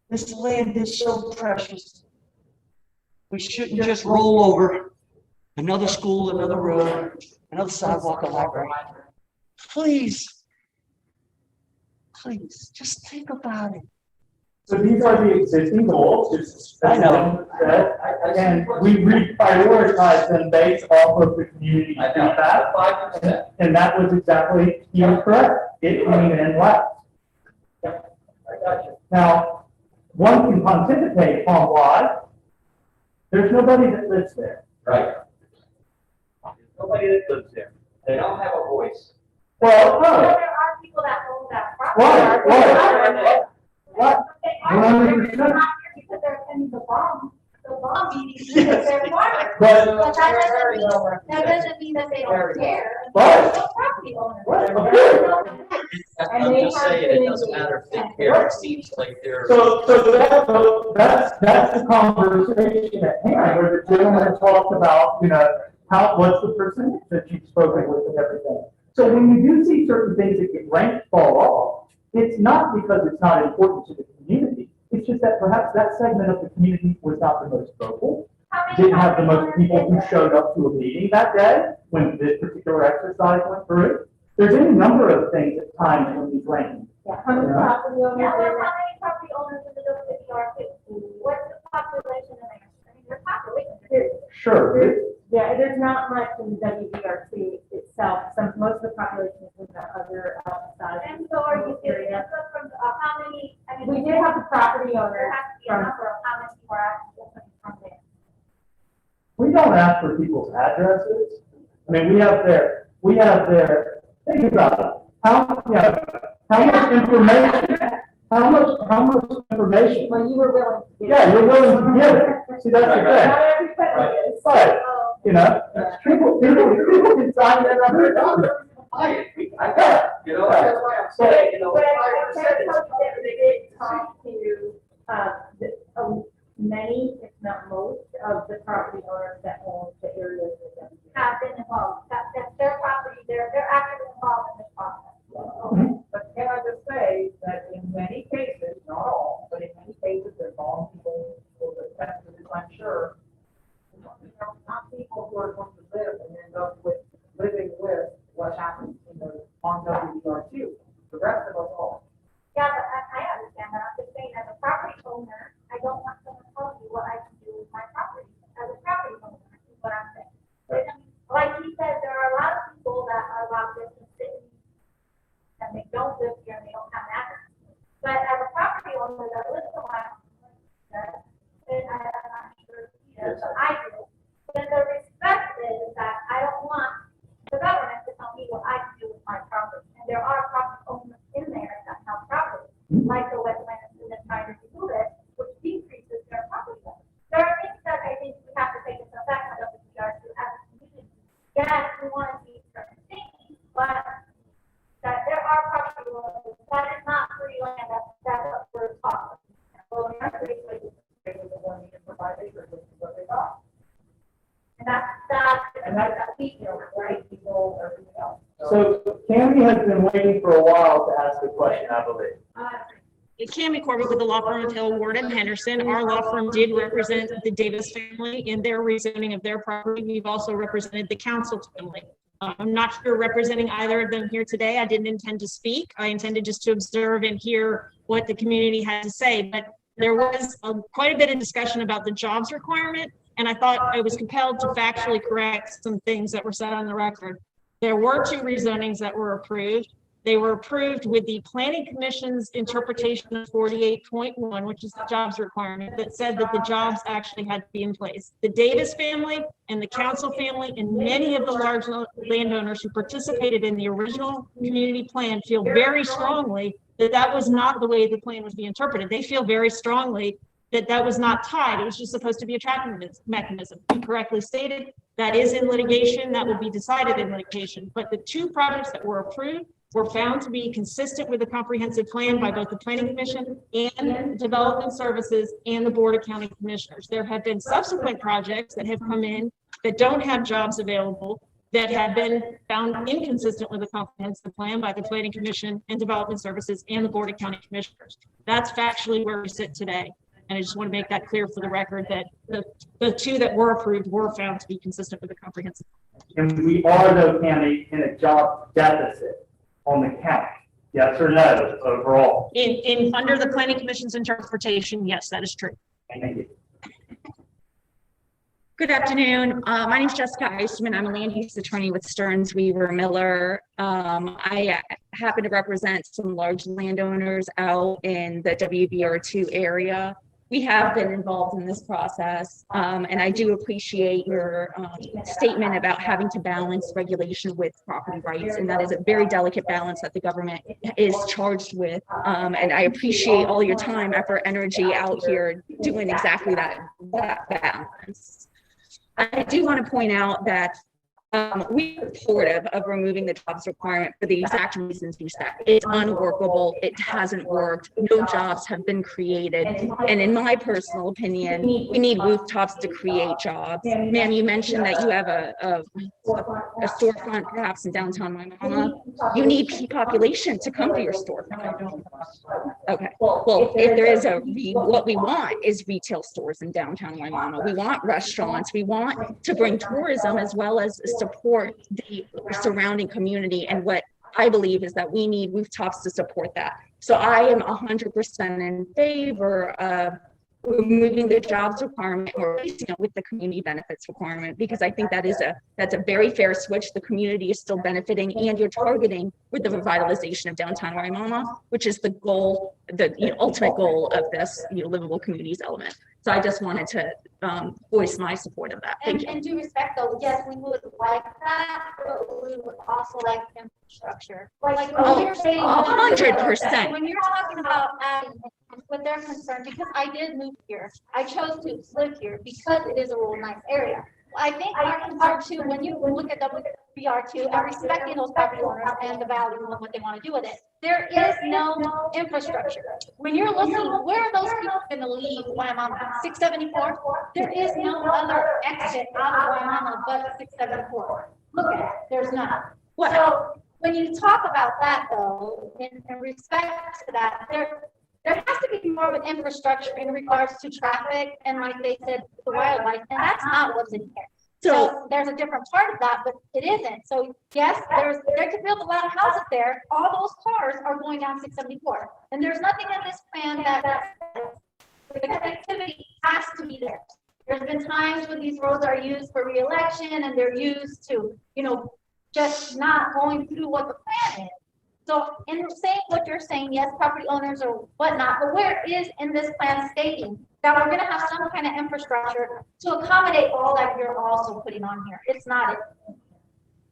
This land is so precious. We shouldn't just roll over another school, another road, another sidewalk, a library. Please, just think about it. So these are the existing goals, just. I know. And we reprioritize them based off of the community I know, feedback. 5%. And that was exactly, he was correct. It came in last. I got you. Now, one can pontificate upon why. There's nobody that lives there. Right. There's nobody that lives there. They don't have a voice. Well, Well, no. there are people that own that property. Right. They are 100%. not here because they're attending the bomb meetings because they're farmers. But, But that doesn't mean that they don't care. Right. They're property owners. Right, of course. I'm just saying, it doesn't matter if they care, it seems like they're. So that's the conversation at hand, where the gentleman talked about, what's the percentage that you've spoken with and everything. So when you do see certain things that get ranked fall off, it's not because it's not important to the community. It's just that perhaps that segment of the community was not the most vocal, How many didn't have the most property people owners who showed up to a meeting that day when this particular exercise went through. there's any number of things at times when we blame. Yeah, how many property owners Now, are how there? many property owners in the WCR too? What's the population in there? I mean, there's population here. Sure, Yeah, there's not much in WDRC itself. Most of the population is in the other side. And so are you getting area. info from, how many, I mean. We did have the property There owner has to be a from, number of how many people are actually coming from there. we don't ask for people's addresses. I mean, we have their, think about it. How much information, how much information? well, you were willing to give. Yeah, you're willing to give it. See, that's the thing. Not everybody is. But, Oh, you know, people can sign their number. I bet, You know, that's why I'm saying, you know, But I 5% can tell you that we did talk to, many, if not most, of the property owners that own the areas of them. have been involved, that's their property, they're actively involved in this process. But can I just say that in many cases, not all, but in many cases, there's all people who will attest to this, I'm sure. You know, not people who are going to live and end up with, living with what happens in the, on WDR2. The rest of us all. Yeah, but I understand that, I'm just saying, as a property owner, I don't want someone to tell me what I can do with my property, as a property owner, is what I'm saying. Like he said, there are a lot of people that are locked in the city, and they don't live here, and they don't have an address. But as a property owner that lives in my, and I'm not sure, but I do. Then the respect is that I don't want the government to tell me what I can do with my property. And there are property owners in there that have property, like the wetlands and the trying to remove it, which decreases their property value. There are things that I think we have to take into effect on WCR to as a community. Yes, we want to see certain things, but that there are property owners, that is not free land, that's what we're talking. Well, in that case, they would want me to provide acres, which is what they got. And that's, And that's, you know, right, people, everything else. So Tammy has been waiting for a while to ask a question, I believe. Cammie Corbett with the law firm of Hill, Ward and Henderson. Our law firm did represent the Davis family in their rezoning of their property. We've also represented the council family. I'm not sure representing either of them here today. I didn't intend to speak. I intended just to observe and hear what the community had to say. But there was quite a bit of discussion about the jobs requirement, and I thought I was compelled to factually correct some things that were said on the record. There were 2 rezonings that were approved. They were approved with the Planning Commission's interpretation of 48.1, which is the jobs requirement, that said that the jobs actually had to be in place. The Davis family and the council family and many of the large landowners who participated in the original community plan feel very strongly that that was not the way the plan was being interpreted. They feel very strongly that that was not tied. It was just supposed to be a tracking mechanism. You correctly stated that is in litigation, that will be decided in litigation. But the 2 projects that were approved were found to be consistent with the comprehensive plan by both the Planning Commission and Development Services and the Board of County Commissioners. There have been subsequent projects that have come in that don't have jobs available, that have been found inconsistent with the comprehensive plan by the Planning Commission and Development Services and the Board of County Commissioners. That's factually where we sit today. And I just want to make that clear for the record that the 2 that were approved were found to be consistent with the comprehensive. And we are, though, Tammy, in a job deficit on the county. Yes or no, overall? In under the Planning Commission's interpretation, yes, that is true. Thank you. Good afternoon. My name is Jessica Eistman. I'm a land use attorney with Stearns Weaver Miller. I happen to represent some large landowners out in the WBR2 area. We have been involved in this process, and I do appreciate your statement about having to balance regulation with property rights, and that is a very delicate balance that the government is charged with. And I appreciate all your time, effort, energy out here doing exactly that balance. I do want to point out that we're supportive of removing the jobs requirement for the exact reasons you said. It's unworkable. It hasn't worked. No jobs have been created. And in my personal opinion, we need rooftops to create jobs. Ma'am, you mentioned that you have a storefront perhaps in downtown Wimauma. You need population to come to your storefront. Okay. Well, if there is what we want is retail stores in downtown Wimauma. We want restaurants. We want to bring tourism as well as support the surrounding community and what I believe is that we need rooftops to support that. So I am 100% in favor of removing the jobs requirement or replacing it with the community benefits requirement, because I think that's a very fair switch. The community is still benefiting, and you're targeting with the revitalization of downtown Wimauma, which is the goal, the ultimate goal of this livable communities element. So I just wanted to voice my support of that. Thank you. And due respect though, yes, we would like that, but we would also like infrastructure. Like when you're saying 100%. when you're talking about adding what they're concerned, because I did move here. I chose to live here because it is a rural nice area. I think our concern too, when you look at WBR2 and respecting those property owners and the value of what they want to do with it, there is no infrastructure. When you're looking, where are those people going to leave Wimauma? 674? There is no other exit out of Wimauma but 674. Look at it, there's none. So when you talk about that though, in respect to that, there has to be more of an infrastructure in regards to traffic and like they said, the wildlife, and that's not what's in here. So there's a different part of that, but it isn't. So yes, they could build a lot of houses there. All those cars are going down 674. And there's nothing in this plan that the connectivity has to be there. There's been times when these roads are used for re-election and they're used to, just not going through what the plan is. So in saying what you're saying, yes, property owners or whatnot, but where is in this plan stating that we're going to have some kind of infrastructure to accommodate all that you're also putting on here? It's not it.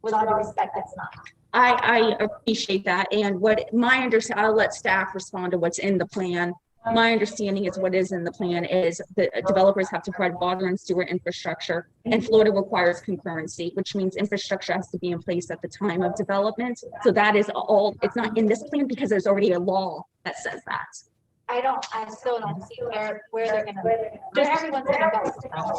With all due respect, it's not. I appreciate that. And what my understanding, I'll let staff respond to what's in the plan. My understanding is what is in the plan is that developers have to provide water and sewer infrastructure, and Florida requires concurrency, which means infrastructure has to be in place at the time of development. So that is all, it's not in this plan because there's already a law that says that. I still don't see where they're gonna, where everyone's gonna go.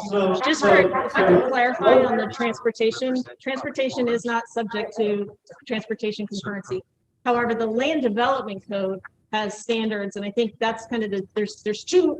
So just if I can clarify on the transportation is not subject to transportation concurrency. However, the land development code has standards, and I think that's kind of there's two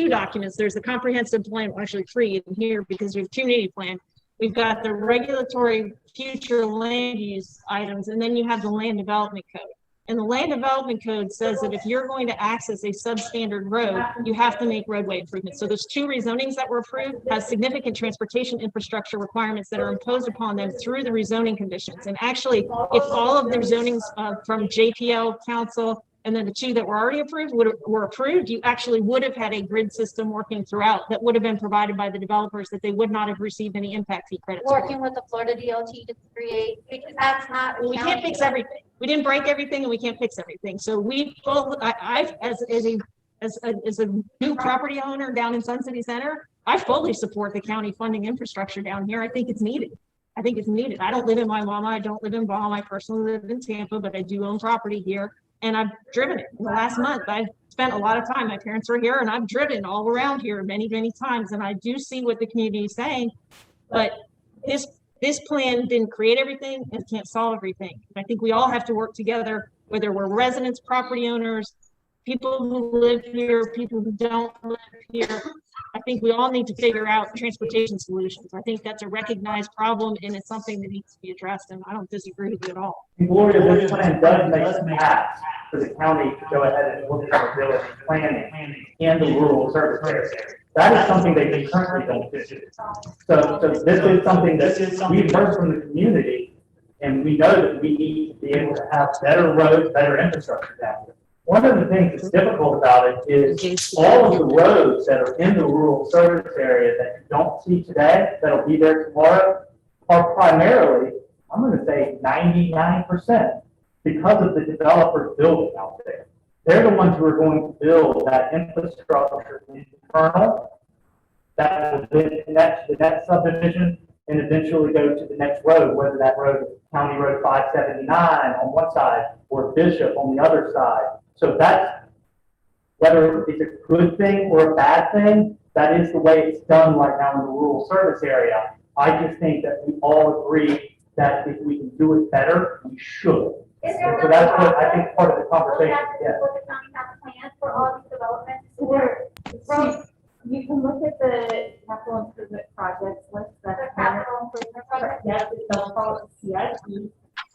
documents. There's the comprehensive plan, actually three in here because we have community plan. We've got the regulatory future land use items, and then you have the land development code. And the land development code says that if you're going to access a substandard road, you have to make roadway improvements. So those two rezonings that were approved has significant transportation infrastructure requirements that are imposed upon them through the rezoning conditions. And actually, if all of the rezonings from JPL Council and then the two that were already approved were approved, you actually would have had a grid system working throughout that would have been provided by the developers that they would not have received any impact fee credits. Working with the Florida DOT to create, because that's not. We can't fix everything. We didn't break everything and we can't fix everything. So we both, as a new property owner down in Sun City Center, I fully support the county funding infrastructure down here. I think it's needed. I don't live in Wimauma. I don't live in Baum. I personally live in Tampa, but I do own property here. And I've driven it in the last month. I've spent a lot of time. My parents are here and I've driven all around here many, many times. And I do see what the community is saying, but this plan didn't create everything and can't solve everything. I think we all have to work together, whether we're residents, property owners, people who live here, people who don't live here. I think we all need to figure out transportation solutions. I think that's a recognized problem and it's something that needs to be addressed, and I don't disagree with you at all. Gloria, this plan does make a path for the county to go ahead and look at ability planning and the rural service area. That is something they currently don't do. So this is something that we've heard from the community, and we know that we need to be able to have better roads, better infrastructure down here. One of the things that's difficult about it is all of the roads that are in the rural service area that you don't see today, that'll be there tomorrow, are primarily, I'm going to say 99%, because of the developers building out there. They're the ones who are going to build that infrastructure internal that will then connect to the next subdivision and eventually go to the next road, whether that road is County Road 579 on one side or Bishop on the other side. So that's, whether it's a good thing or a bad thing, that is the way it's done right now in the rural service area. I just think that we all agree that if we can do it better, we should. So that's what I think part of the conversation. Yeah. The county has plans for all these developments. You can look at the capital improvement projects list. The capital improvement project. Yes, it's called CIP.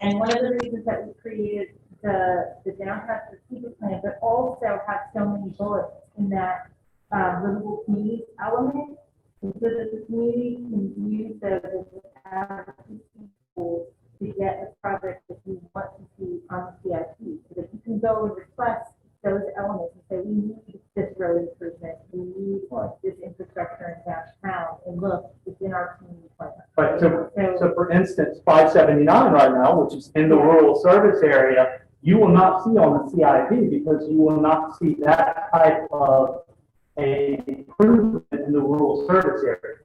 And one of the reasons that we created the downtown strategic plan, but also have so many bullets in that livable community element, so that the community can use those as advocacy tools to get the project that you want to see on the CIP, so that you can go and request those elements and say, we need this road improvement, we need this infrastructure in downtown, and look, it's in our community plan. But so for instance, 579 right now, which is in the rural service area, you will not see on the CIP because you will not see that type of a improvement in the rural service area.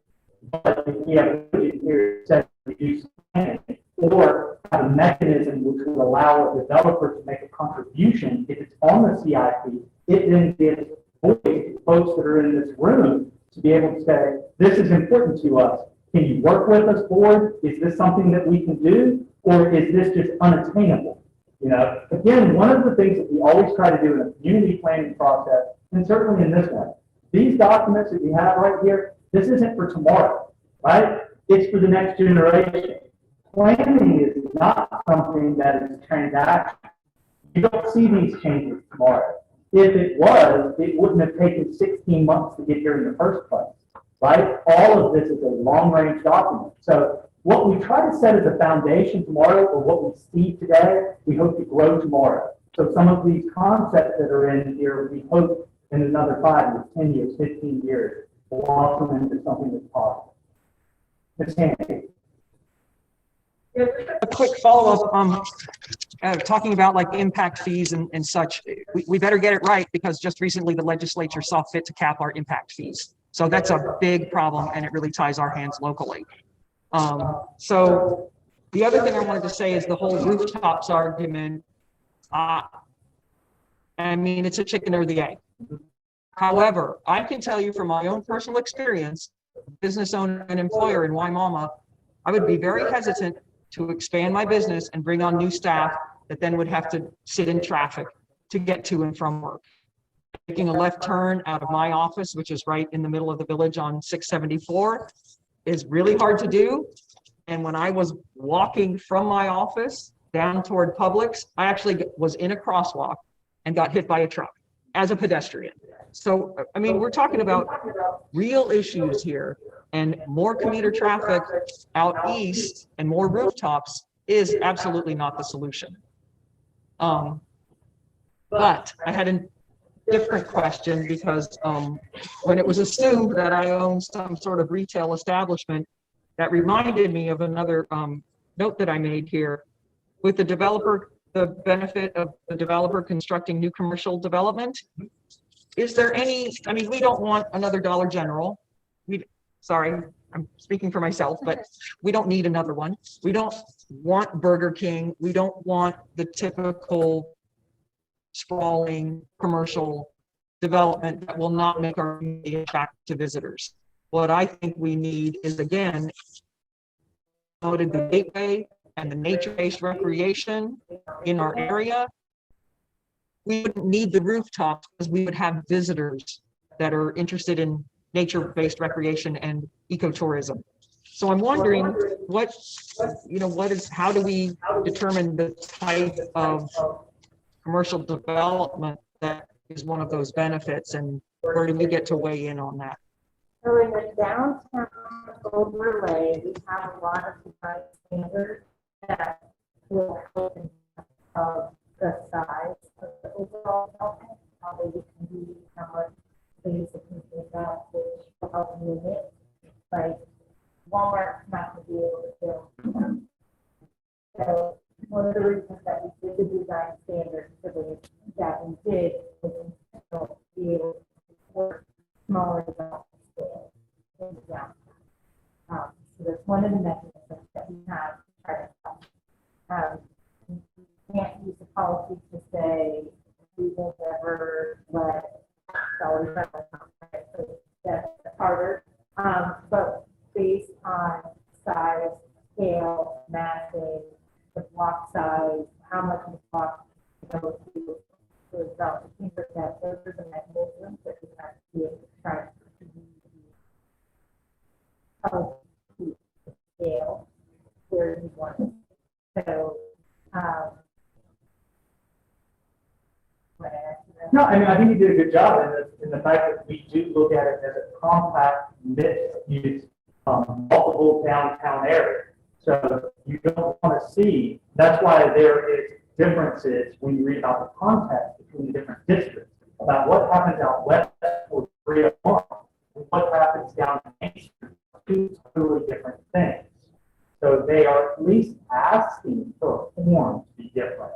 But if we have a budget here set to reduce planning, or have a mechanism which would allow a developer to make a contribution, if it's on the CIP, it then gives voice to folks that are in this room to be able to say, this is important to us. Can you work with us, board? Is this something that we can do? Or is this just unattainable? You know, again, one of the things that we always try to do in a community planning process, and certainly in this one, these documents that we have right here, this isn't for tomorrow, right? It's for the next generation. Planning is not something that is transactional. You don't see these changes tomorrow. If it was, it wouldn't have taken 16 months to get here in the first place, right? All of this is a long-range document. So what we try to set as a foundation tomorrow, or what we see today, we hope to grow tomorrow. So some of these concepts that are in here, we hope in another 5 years, 10 years, 15 years, will blossom into something that's possible. Ms. Haney. A quick follow-up, talking about like impact fees and such, we better get it right, because just recently the legislature saw fit to cap our impact fees. So that's a big problem, and it really ties our hands locally. So the other thing I wanted to say is the whole rooftops argument. I mean, it's a chicken or the egg. However, I can tell you from my own personal experience, business owner and employer in Wimauma, I would be very hesitant to expand my business and bring on new staff that then would have to sit in traffic to get to and from work. Taking a left turn out of my office, which is right in the middle of the village on 674, is really hard to do. And when I was walking from my office down toward Publix, I actually was in a crosswalk and got hit by a truck as a pedestrian. So, I mean, we're talking about real issues here, and more commuter traffic out east and more rooftops is absolutely not the solution. But I had a different question, because when it was assumed that I owned some sort of retail establishment, that reminded me of another note that I made here. With the developer, the benefit of the developer constructing new commercial development, is there any, I mean, we don't want another Dollar General. Sorry, I'm speaking for myself, but we don't need another one. We don't want Burger King. We don't want the typical sprawling commercial development that will not make our community attractive to visitors. What I think we need is, again, noted the gateway and the nature-based recreation in our area. We wouldn't need the rooftops, because we would have visitors that are interested in nature-based recreation and ecotourism. So I'm wondering how do we determine the type of commercial development that is one of those benefits, and where do we get to weigh in on that? So in the downtown overlay, we have a lot of design standards that will help in the size of the overall development, how big it can be, how much space it can take up, which will help limit, like Walmart's not going to be able to build. So one of the reasons that we did the design standards that we did was to be able to support smaller development scale in the downtown. So that's one of the mechanisms that we have to try to help. You can't use the policy to say we will never let dollars out, right? So that's harder. But based on size, scale, massing, the block size, how much of the block goes to about 15%, those are the mechanisms that we have to be able to try to help keep the scale where we want it. So I mean, I think you did a good job in the fact that we do look at it as a compact mixed use, multiple downtown area. So you don't want to see, that's why there is differences when you read about the context between the different districts about what happens out west or 301 and what happens down Main Street. Two totally different things. So they are at least asking for a form to be different.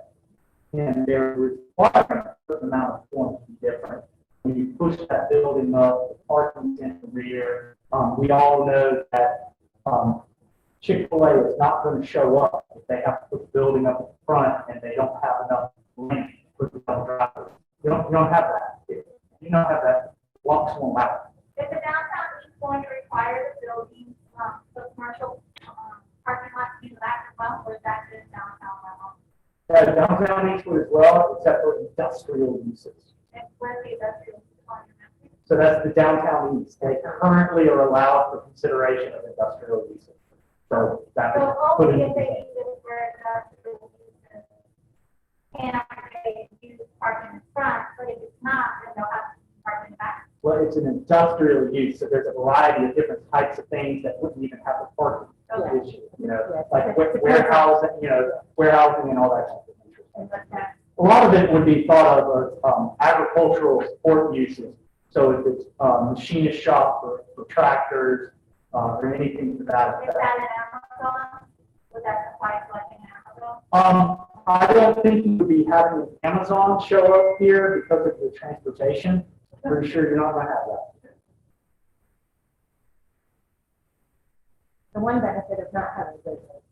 And they're requiring a certain amount of forms to be different. When you push that building up, the parking's in the rear, we all know that Chick-fil-A is not going to show up if they have to put the building up in front and they don't have enough lane for the drivers. You don't have that. You don't have that. Walks won't happen. Is the downtown East going to require the building, the commercial, parking lot to be that as well, or is that just downtown level? Downtown Eastwood as well, except for industrial uses. And where's the industrial? So that's the downtown east. They currently are allowed for consideration of industrial uses. So that So is put only in. if they use it for industrial uses. And they use parking in front, but if it's not, then they'll have to park in the back. Well, it's an industrial use, so there's a variety of different types of things that wouldn't even have a parking issue. You know, like warehousing, warehousing and all that kind of thing. A lot of it would be thought of as agricultural support uses. So if it's machinist shop for tractors or anything to that Is effect. that an Amazon? Would that apply to like an Amazon? I don't think you would be having Amazon show up here because of the transportation. Pretty sure you're not going to have that. The one benefit of not having business.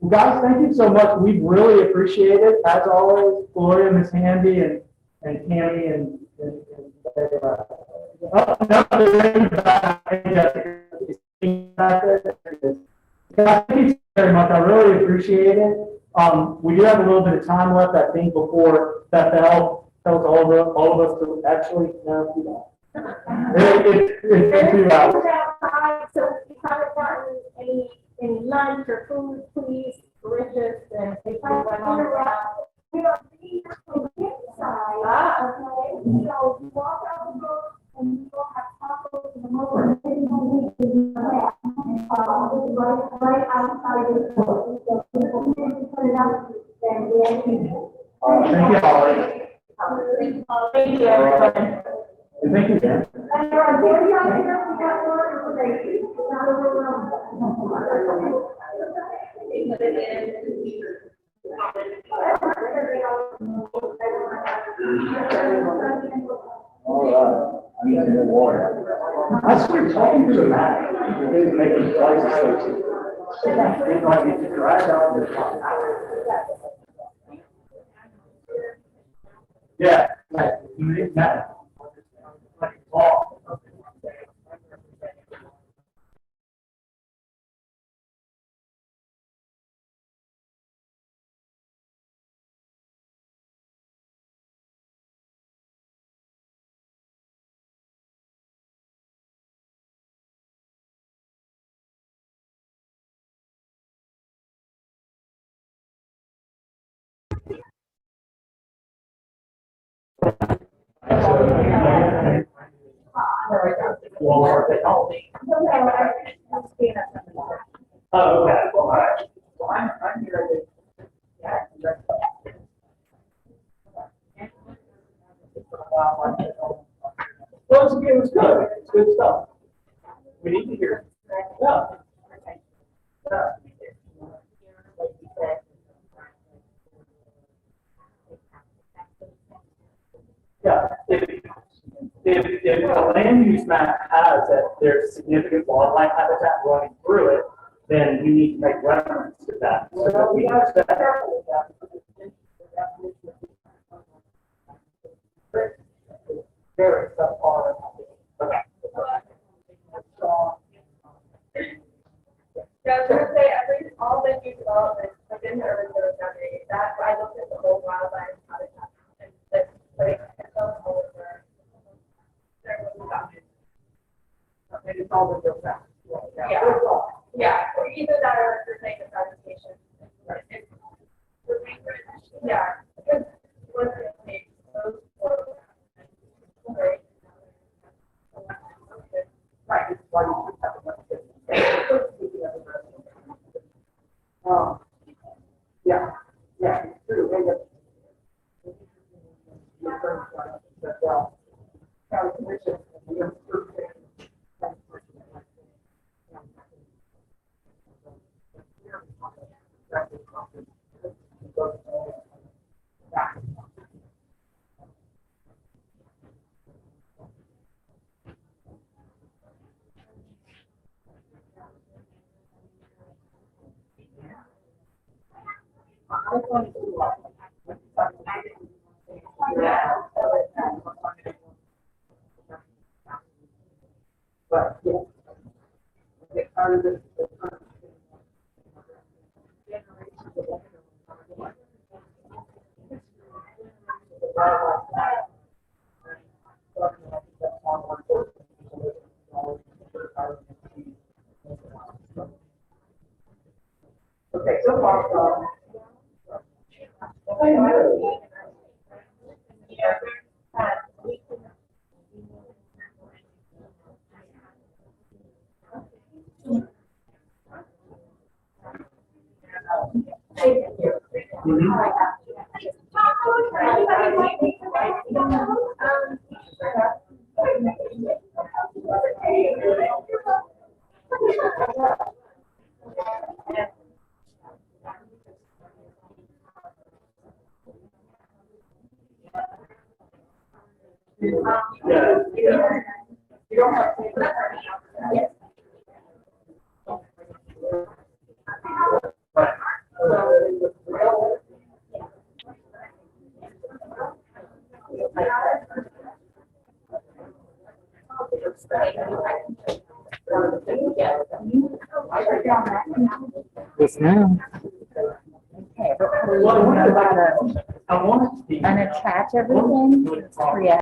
Well, guys, thank you so much. We really appreciate it. As always, Gloria, Miss Handy, and Tammy, and thank you very much. I really appreciate it. We do have a little bit of time left, I think, before Bethel tells all of us to actually, no, we don't. It's 2 hours. So if you haven't gotten any lunch or food, please, delicious, and they can run on around. We don't see from the inside, okay? So you walk out the door and you go have tacos in the morning. Right outside the door. So people can put it out and Thank you, Holly. Thank you, everyone. And thank you, Dan. And there are very young people who got more information. Not overwhelmed. All right. I'm gonna get water. I started talking to the man. He was making twice as much. He's like, you drive out the top. Yeah, like, you need that. Oh, okay. All right. Well, I'm here to. Well, it was good. It's good stuff. We need to hear it. Yeah. Yeah. If the land use map has that there's significant wildlife habitat running through it, then we need to make reference to that. So that we have very subpar. Okay. Yeah, I was gonna say, at least all the new developments within the urban growth boundary, that, I looked at the whole wildlife habitat, and it's like, it's all over. There was nothing. And it's all the real facts. Yeah, or either that or if you're saying the presentation. It's Yeah. Right. Yeah, yeah, it's true. And county commission, but, yeah. It's part of this. Okay, so far, you don't have to. Yes. Yes, ma'am. Okay, but we about to unattach everything, create